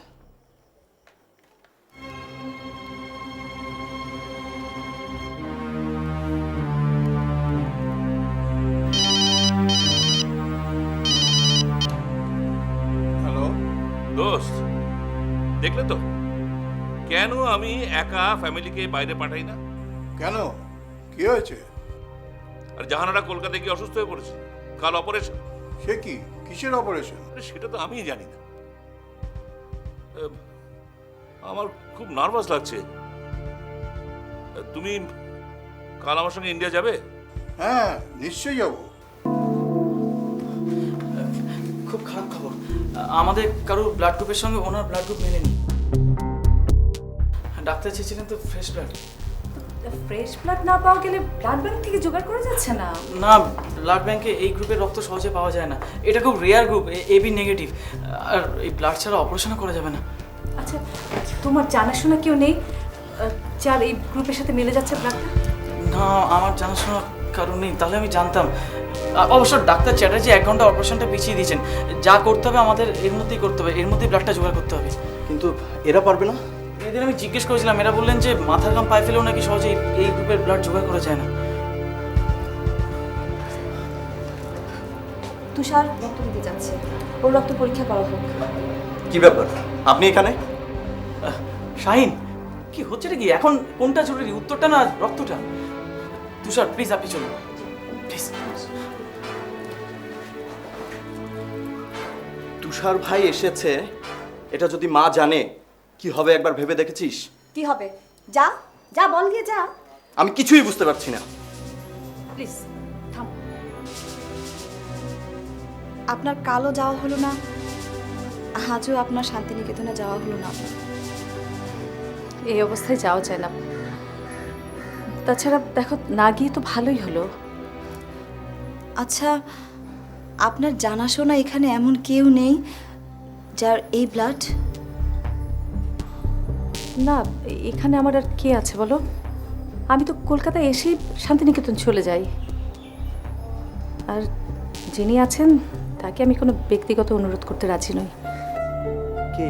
হ্যালো। কেন আমি একা ফ্যামিলিকে বাইরে পাঠাই না? কেন, কি হয়েছে? আর জাহানারা কলকাতায় গিয়ে অসুস্থ হয়ে পড়েছে, কাল অপারেশন। সে কি, কিসের অপারেশন? সেটা তো আমিই জানি না। আমার খুব নার্ভাস লাগছে। তুমি কাল আমার সঙ্গে ইন্ডিয়া যাবে? হ্যাঁ, নিশ্চয়ই যাব। খুব খারাপ খবর, আমাদের কারোর ব্লাড গ্রুপের সঙ্গে ওনার ব্লাড গ্রুপ মেলেনি। ডাক্তার চেয়েছিলেন তো ফ্রেশ ব্লাড। ফ্রেশ ব্লাড না পাওয়া গেলে ব্লাড ব্যাংক থেকে জোগাড় করা যাচ্ছে না? না, ব্লাড ব্যাংকে এই গ্রুপের রক্ত সহজে পাওয়া যায় না, এটা খুব রেয়ার গ্রুপ, এবি নেগেটিভ। আর এই ব্লাড ছাড়া অপারেশনও করা যাবে না। আচ্ছা, তোমার জানাশোনা কেউ নেই যার এই গ্রুপের সাথে মিলে যাচ্ছে ব্লাডটা? না, আমার জানাশোনা কারণ নেই, তাহলে আমি জানতাম। অবশ্য ডাক্তার চ্যাটার্জি 1 ঘন্টা অপারেশনটা পিছিয়ে দিয়েছেন। যা করতে হবে আমাদের এর মধ্যেই করতে হবে, এর মধ্যেই ব্লাডটা জোগাড় করতে হবে। কিন্তু এরা পারবে না? এদের আমি জিজ্ঞেস করেছিলাম, এরা বললেন যে মাথার ঘাম পায়ে ফেলেও নাকি সহজে এই গ্রুপের ব্লাড জোগাড় করা যায় না। তুষার রক্ত দিতে যাচ্ছে, ওর রক্ত পরীক্ষা করা হোক। কি ব্যাপার, আপনি এখানে? শাহিন, কি হচ্ছে কি এখন? কোনটা জরুরি, উত্তরটা না রক্তটা? তুষার প্লিজ আপনি চলুন, প্লিজ। তুষার ভাই এসেছে, এটা যদি মা জানে কি হবে একবার ভেবে দেখেছিস? কি হবে? যা যা, বল গিয়ে যা। আমি কিছুই বুঝতে পারছি না। প্লিজ থাম। আপনার কালও যাওয়া হলো না, আজও আপনার শান্তিনিকেতনে যাওয়া হলো না। এই অবস্থায় যাওয়া যায় না। তাছাড়া দেখো, না গিয়ে তো ভালোই হলো। আচ্ছা, আপনার জানাশোনা এখানে এমন কেউ নেই যার এই ব্লাড? না, এখানে আমার আর কে আছে বলো? আমি তো কলকাতায় এসেই শান্তিনিকেতন চলে যাই। আর যিনি আছেন তাকে আমি কোনো ব্যক্তিগত অনুরোধ করতে রাজি নই। কে?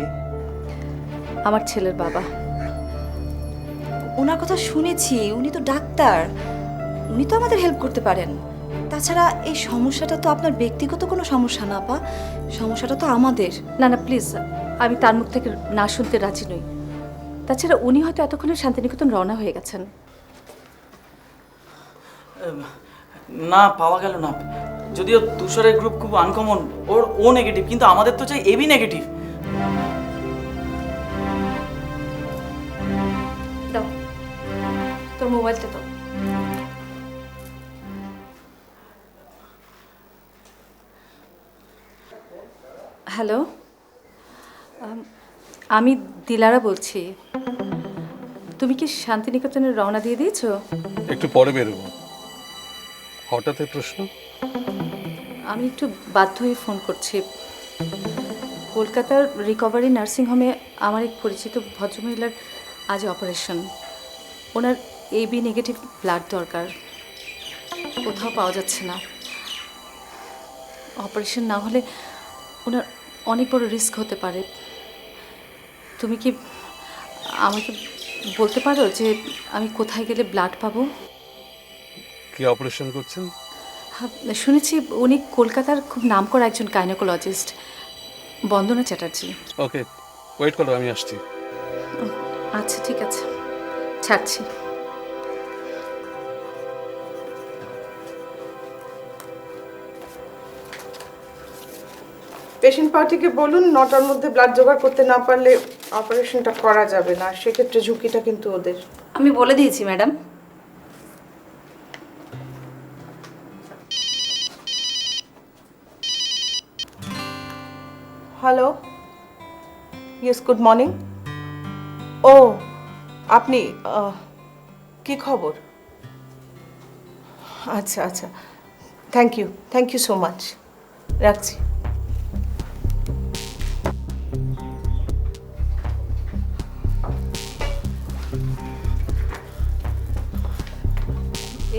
আমার ছেলের বাবা। ওনার কথা শুনেছি, উনি তো ডাক্তার, উনি তো আমাদের হেল্প করতে পারেন। তাছাড়া এই সমস্যাটা তো আপনার ব্যক্তিগত কোনো সমস্যা না, আপা, সমস্যাটা তো আমাদের। না না প্লিজ, আমি তার মুখ থেকে না শুনতে রাজি নই। তাছাড়া উনি হয়তো এতক্ষণে শান্তিনিকেতন রওনা হয়ে গেছেন। না, পাওয়া গেল না। যদিও তুষারের গ্রুপ খুব আনকমন, ওর ও নেগেটিভ, কিন্তু আমাদের তো চাই এবি নেগেটিভ। দাও তোর মোবাইলটা দাও। হ্যালো, আমি দিলারা বলছি। তুমি কি শান্তিনিকেতনের রওনা দিয়ে দিয়েছো? একটু পরে বেরোবো। হঠাৎ এই প্রশ্ন? আমি একটু বাধ্য হয়ে ফোন করছি। কলকাতার রিকভারি নার্সিংহোমে আমার এক পরিচিত ভদ্রমহিলার আজ অপারেশন। ওনার এবি নেগেটিভ ব্লাড দরকার, কোথাও পাওয়া যাচ্ছে না। অপারেশন না হলে ওনার অনেক বড় রিস্ক হতে পারে। তুমি কি আমাকে বলতে পারো যে আমি কোথায় গেলে ব্লাড পাবো? কি অপারেশন করছেন? শুনেছি উনি কলকাতার খুব নামকরা একজন গাইনোকোলজিস্ট, বন্দনা চ্যাটার্জি। ওকে, ওয়েট করো, আমি আসছি। আচ্ছা ঠিক আছে, ছাড়ছি। পেশেন্ট পার্টিকে বলুন 9টার মধ্যে ব্লাড জোগাড় করতে না পারলে অপারেশনটা করা যাবে না, সেক্ষেত্রে ঝুঁকিটা কিন্তু ওদের। আমি বলে দিয়েছি madam. Hello, yes, good morning. ও আপনি, কি খবর? আচ্ছা আচ্ছা, থ্যাংক ইউ সো মাচ, রাখছি।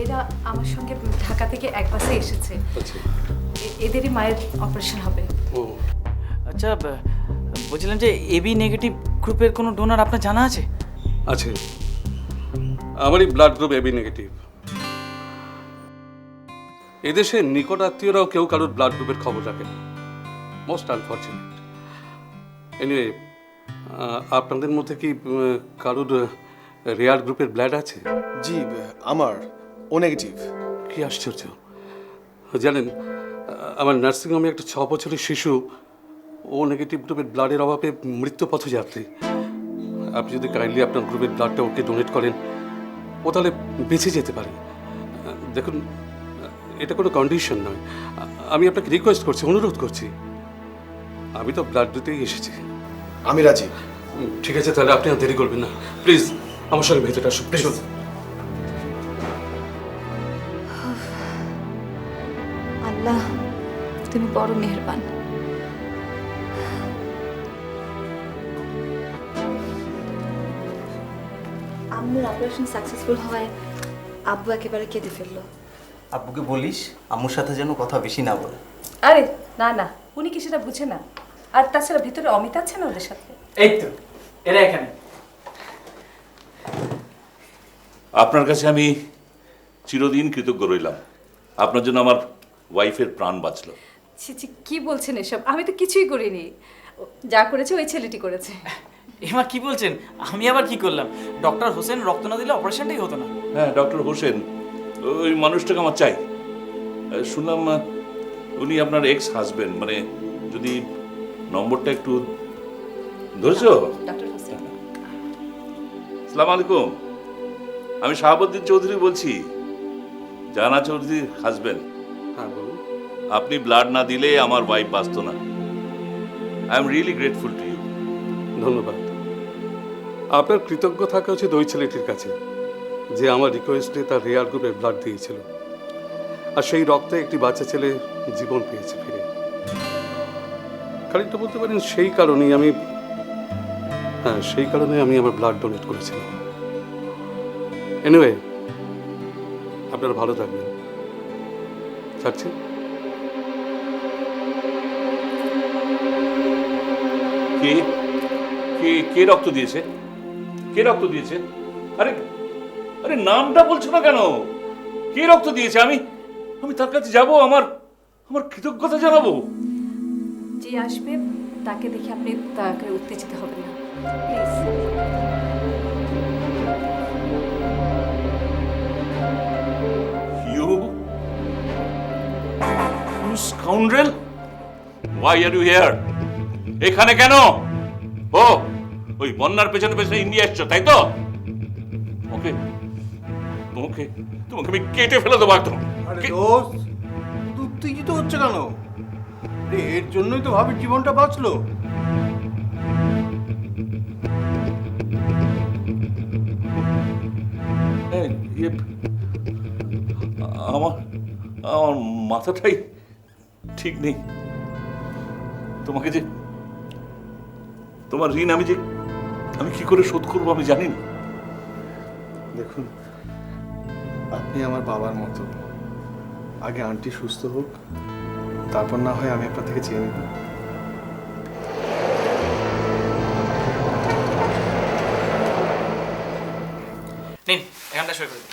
এরা আমার সঙ্গে ঢাকা থেকে এক বাসে এসেছে। এদেরই মায়ের অপারেশন হবে। ও আচ্ছা, বলছিলাম যে এবি নেগেটিভ গ্রুপের কোনো ডোনার আপনার জানা আছে? আছে, আমারই ব্লাড গ্রুপ এবি নেগেটিভ। এদেশে নিকট আত্মীয়রাও কেউ কারোর ব্লাড গ্রুপের খবর রাখে না। Most unfortunate. এনিওয়ে, আপনাদের মধ্যে কি কারোর রেয়ার গ্রুপের ব্লাড আছে? জি আমার ও নেগেটিভ। কি আশ্চর্য! জানেন, আমার নার্সিংহোমে একটা 6 বছরের শিশু ও নেগেটিভ গ্রুপের ব্লাডের অভাবে মৃত্যুপথযাত্রী। আপনি যদি কাইন্ডলি আপনার গ্রুপের ব্লাডটা ওকে ডোনেট করেন, ও তাহলে বেঁচে যেতে পারে। দেখুন, এটা কোনো কন্ডিশন নয়। আমি আপনাকে রিকোয়েস্ট করছি, অনুরোধ করছি। আমি তো ব্লাড দিতেই এসেছি। আমি রাজি। ঠিক আছে, তাহলে আপনি আর দেরি করবেন না। প্লিজ আমার সঙ্গে ভেতরে আসুন, প্লিজ। আল্লাহ, তুমি বড় মেহেরবান। আম্মুর অপারেশন সাকসেসফুল হওয়ায় আব্বু একেবারে কেঁদে ফেললো। আব্বুকে বলিস আম্মুর সাথে যেন কথা বেশি না বলে। আরে না না, উনি কি সেটা বুঝে না? আর তাছাড়া ভিতরে অমিত আছে না ওদের সাথে। এই তো এরা এখানে। আপনার কাছে আমি চিরদিন কৃতজ্ঞ রইলাম। আপনার জন্য আমার ওয়াইফের প্রাণ বাঁচলো। ছি ছি, কি বলছেন এসব? আমি তো কিছুই করিনি। যা করেছে ওই ছেলেটি করেছে। এমা কি বলছেন? আমি আবার কি করলাম? ডক্টর হোসেন রক্ত না দিলে অপারেশনটাই হতো না। হ্যাঁ, ডক্টর হোসেন, ওই মানুষটাকে আমার চাই। শুনলাম উনি আপনার এক্স হাজবেন্ড, মানে যদি নম্বরটা একটু ধরেছো? ডক্টর হোসেন। আসসালামু আলাইকুম, আমি শাহাবুদ্দিন চৌধুরী বলছি, জানা চৌধুরীর হাজবেন্ড। হ্যাঁ বলুন। আপনি ব্লাড না দিলে আমার ওয়াইফ বাঁচত না। I am really grateful to you. ধন্যবাদ। আপনার কৃতজ্ঞ থাকা উচিত ওই ছেলেটির কাছে যে আমার রিকোয়েস্টে তার রেয়ার গ্রুপের ব্লাড দিয়েছিল, আর সেই রক্তে একটি বাচ্চা ছেলে জীবন পেয়েছে ফিরে। খানিকটা বলতে পারেন সেই কারণেই আমি আমার ব্লাড ডোনেট করেছিলাম। এনিওয়ে, আপনারা ভালো থাকবেন। ছাড়ছি। কে কে কে রক্ত দিয়েছে? কে রক্ত দিয়েছে? আরে আরে নামটা বলছো না কেন? কে রক্ত দিয়েছে? আমি আমি তার কাছে যাব, আমার কৃতজ্ঞতা জানাবো। যে আসবে তাকে দেখে আপনি তাকে উত্তেজিত হবেন না, please. You scoundrel! Why are you here? এখানে কেন? ও ওই বন্যার পেছনে পেছনে ইন্ডিয়া এসছো, তাই তো? ওকে তোমাকে তোমাকে আমি কেটে ফেলে দেবো একদম। আরে দোস্ত, উত্তেজিত হচ্ছে কেন? এর জন্যই তো ভাবির জীবনটা বাঁচলো। আমার আমার মাথাটাই ঠিক নেই। তোমাকে যে তোমার ঋণ আমি কি করে শোধ করবো আমি জানি না। দেখুন, আপনি আমার বাবার মতো। আগে আন্টি সুস্থ হোক, তারপর না হয় আমি আপনার থেকে চেয়ে নেব। নিন, এখানটা সই করে দিন।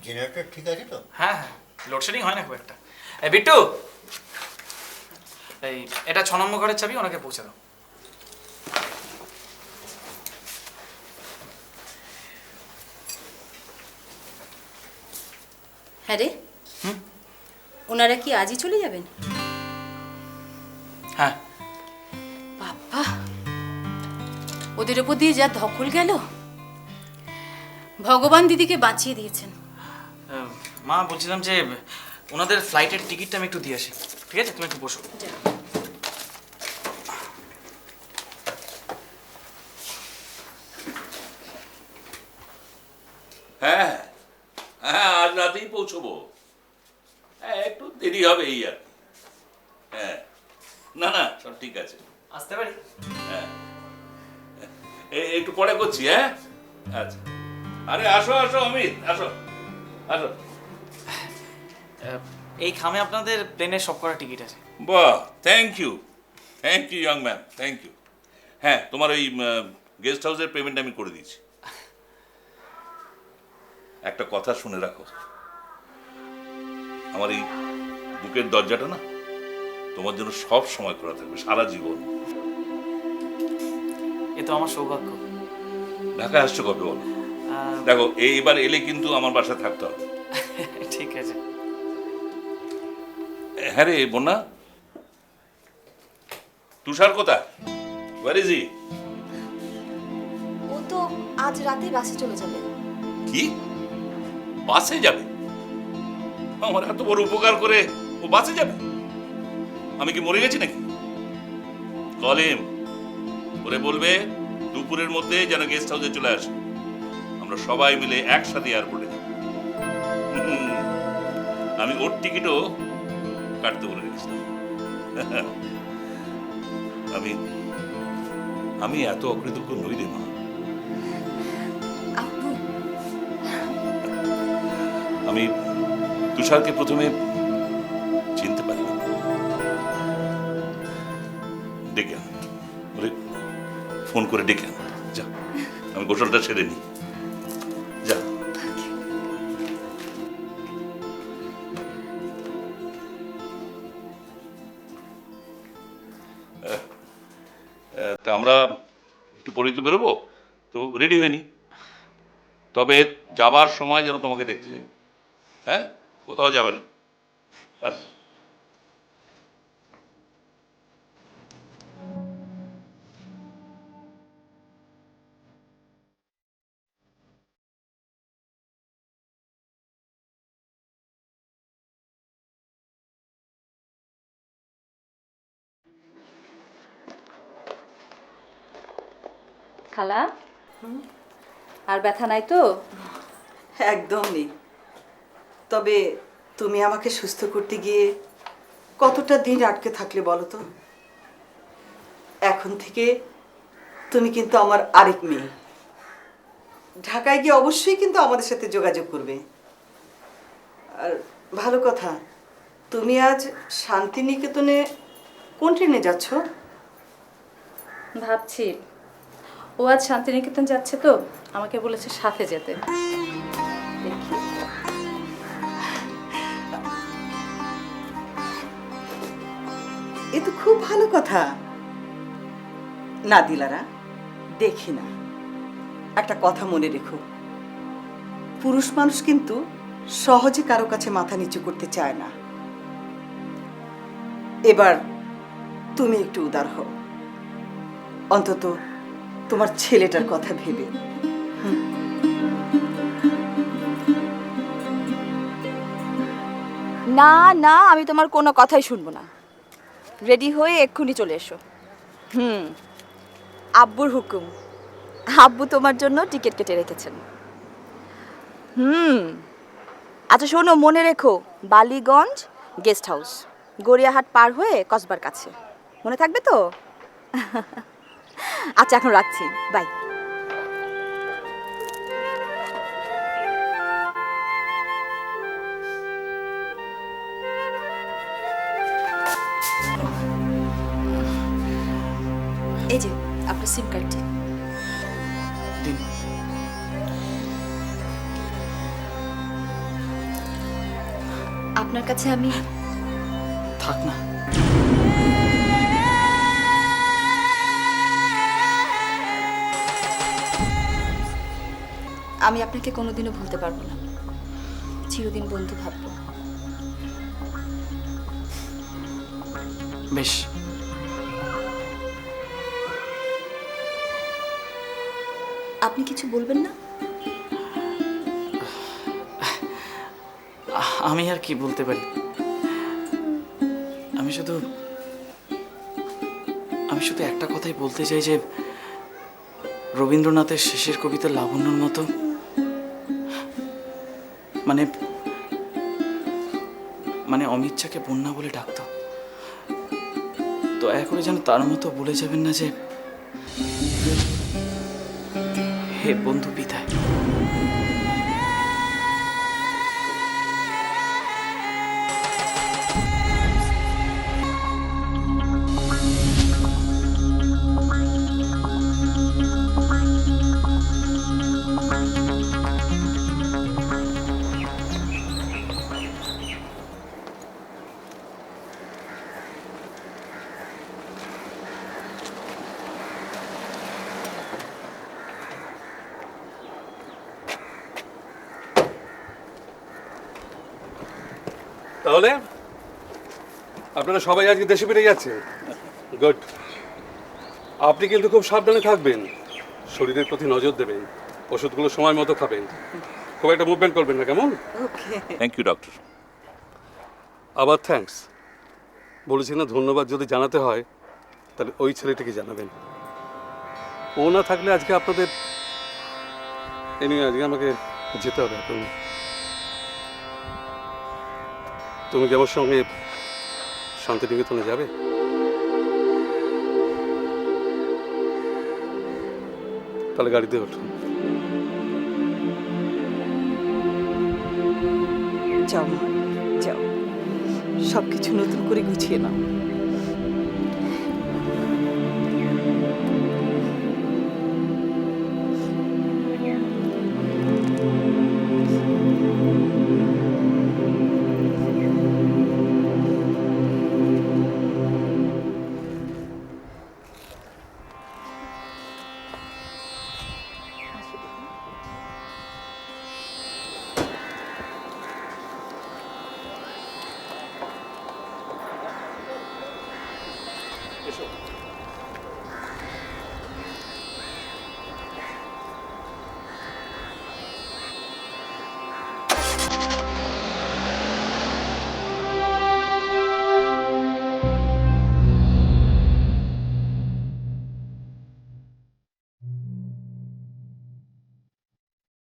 জেনারেটর ঠিক আছে তো? হ্যাঁ হ্যাঁ, লোডশেডিং হয় না খুব একটা। এই বিট্টু, এই এটা 6 নম্বর ঘরের চাবি, ওনাকে পৌঁছে দাও। হ্যাঁ রে, ওনারা কি আজই চলে যাবেন? হ্যাঁ। বাবা, ওদের ওপর দিয়ে যা ধকল গেল, ভগবান দিদিকে বাঁচিয়ে দিয়েছেন। মা, বলছিলাম যে ওনাদের ফ্লাইটের টিকিটটা আমি একটু দিয়ে আসি। ঠিক আছে, তুমি একটু বসো। হ্যাঁ হ্যাঁ, আজ রাতেই পৌঁছবো। হ্যাঁ, একটু দেরি হবে এই আর কি। হ্যাঁ, না না, সব ঠিক আছে। আসতে পারি? হ্যাঁ, একটু পরে করছি। হ্যাঁ, আচ্ছা। আরে আসো আসো অমিত, আসো আসো। এই খামে আপনাদের প্লেনের সব করা টিকিট আছে। বাহ, thank you young man, thank you. হ্যাঁ, তোমার ওই গেস্ট হাউসের পেমেন্ট আমি করে দিয়েছি। একটা কথা শুনে রাখো, আমার এই বুকের দরজাটা না তোমার জন্য সব সময় খোলা থাকবে, সারা জীবন। এ তো আমার সৌভাগ্য। ঢাকায় আসছো কবে বলো? দেখো এইবার এলে কিন্তু আমার বাসায় থাকতে হবে। ঠিক আছে। হ্যাঁ রে বন্যা, তুষার কোথায়? Where is he? ও তো আজ রাতে বাসে চলে যাবে। কি বাসে যাবে? আমার এত বড় উপকার করে ও বাসে যাবে? আমি কি মরে গেছি নাকি? কলিম ওরে বলবে দুপুরের মধ্যে যেন গেস্ট হাউসে চলে আসে, আমরা সবাই মিলে একসাথে এয়ারপোর্টে যাব। আমি ওর টিকিটও কাটতে বলে রেখেছিলাম। আমি আমি এত অকৃতজ্ঞ নই রে মা। আমি তুষারকে প্রথমে চিনতে পারিনি। ডেকে আন, ওরে ফোন করে ডেকে আন। যা, আমি গোসলটা সেরে নিই। যা। তা আমরা একটু পরে তো বেরোবো, তো রেডি হয়ে নি। তবে যাবার সময় যেন তোমাকে দেখতে চাই। হ্যাঁ, কোথাও যাবে না। আচ্ছা। খালা, আর ব্যথা নাই তো? একদম নেই। তবে তুমি আমাকে সুস্থ করতে গিয়ে কতটা দিন আটকে থাকলে বলো তো? এখন থেকে তুমি কিন্তু আমার আরেক মেয়ে। ঢাকায় গিয়ে অবশ্যই কিন্তু আমাদের সাথে যোগাযোগ করবে। আর ভালো কথা, তুমি আজ শান্তিনিকেতনে কোন ট্রেনে যাচ্ছ? ভাবছি ও আজ শান্তিনিকেতন যাচ্ছে তো আমাকে বলেছে সাথে যেতে। দেখি। এ তো খুব ভালো কথা। না দিলারা, দেখি না, একটা কথা মনে রেখো, পুরুষ মানুষ কিন্তু সহজে কারো কাছে মাথা নিচু করতে চায় না। এবার তুমি একটু উদার হও, অন্তত তোমার ছেলেটার কথা ভেবে। না না, আমি তোমার কোনো কথাই শুনবো না। রেডি হয়ে এক্ষুনি চলে এসো। আব্বুর হুকুম, আব্বু তোমার জন্য টিকিট কেটে রেখেছেন। আচ্ছা শোনো, মনে রেখো, বালিগঞ্জ গেস্ট হাউস, গড়িয়াহাট পার হয়ে কসবার কাছে। মনে থাকবে তো? আচ্ছা এখন রাখছি, বাই। এই যে আপনার সিম কার্ডটি। আপনার কাছে আমি থাক না। আমি আপনাকে কোনোদিনও ভুলতে পারবো না, চিরদিন বন্ধু ভাববো। বেশ, আপনি কিছু বলবেন না? আমি আর কি বলতে পারি? আমি শুধু একটা কথাই বলতে চাই যে রবীন্দ্রনাথের শেষের কবিতা লাবণ্যর মতো, মানে অমিচ্ছাকে বন্যা বলে ডাকতো। দয়া করে যেন তার মতো বলে যাবেন না যে হে বন্ধু বিদায়। তাহলে আপনারা সবাই আজকে দেশে ফিরে যাচ্ছেন? গুড। আপনি কিন্তু খুব সাবধানে থাকবেন, শরীরের প্রতি নজর দেবেন, ওষুধগুলো সময় মতো খাবেন, খুব একটা মুভমেন্ট করবেন না, কেমন? ওকে। Thank you doctor. আবার থ্যাঙ্কস। বলেছি না, ধন্যবাদ যদি জানাতে হয় তাহলে ওই ছেলেটিকে জানাবেন। ও না থাকলে আজকে আপনাদের আজকে আমাকে যেতে হবে এখন। তুমি কি আমার সঙ্গে শান্তিনিকেতনে যাবে? তাহলে গাড়িতে ওঠো। যাও মা, যাও, সব কিছু নতুন করে গুছিয়ে নাও।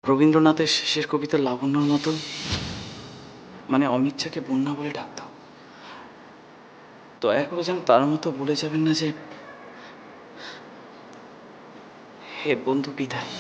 রবীন্দ্রনাথের শেষের কবিতা লাবণ্যর মতো, মানে অনিচ্ছাকে বন্যা বলে ডাকতাম। দয়া করে যেন তার মতো বলে যাবেন না যে হে বন্ধু বিদায়।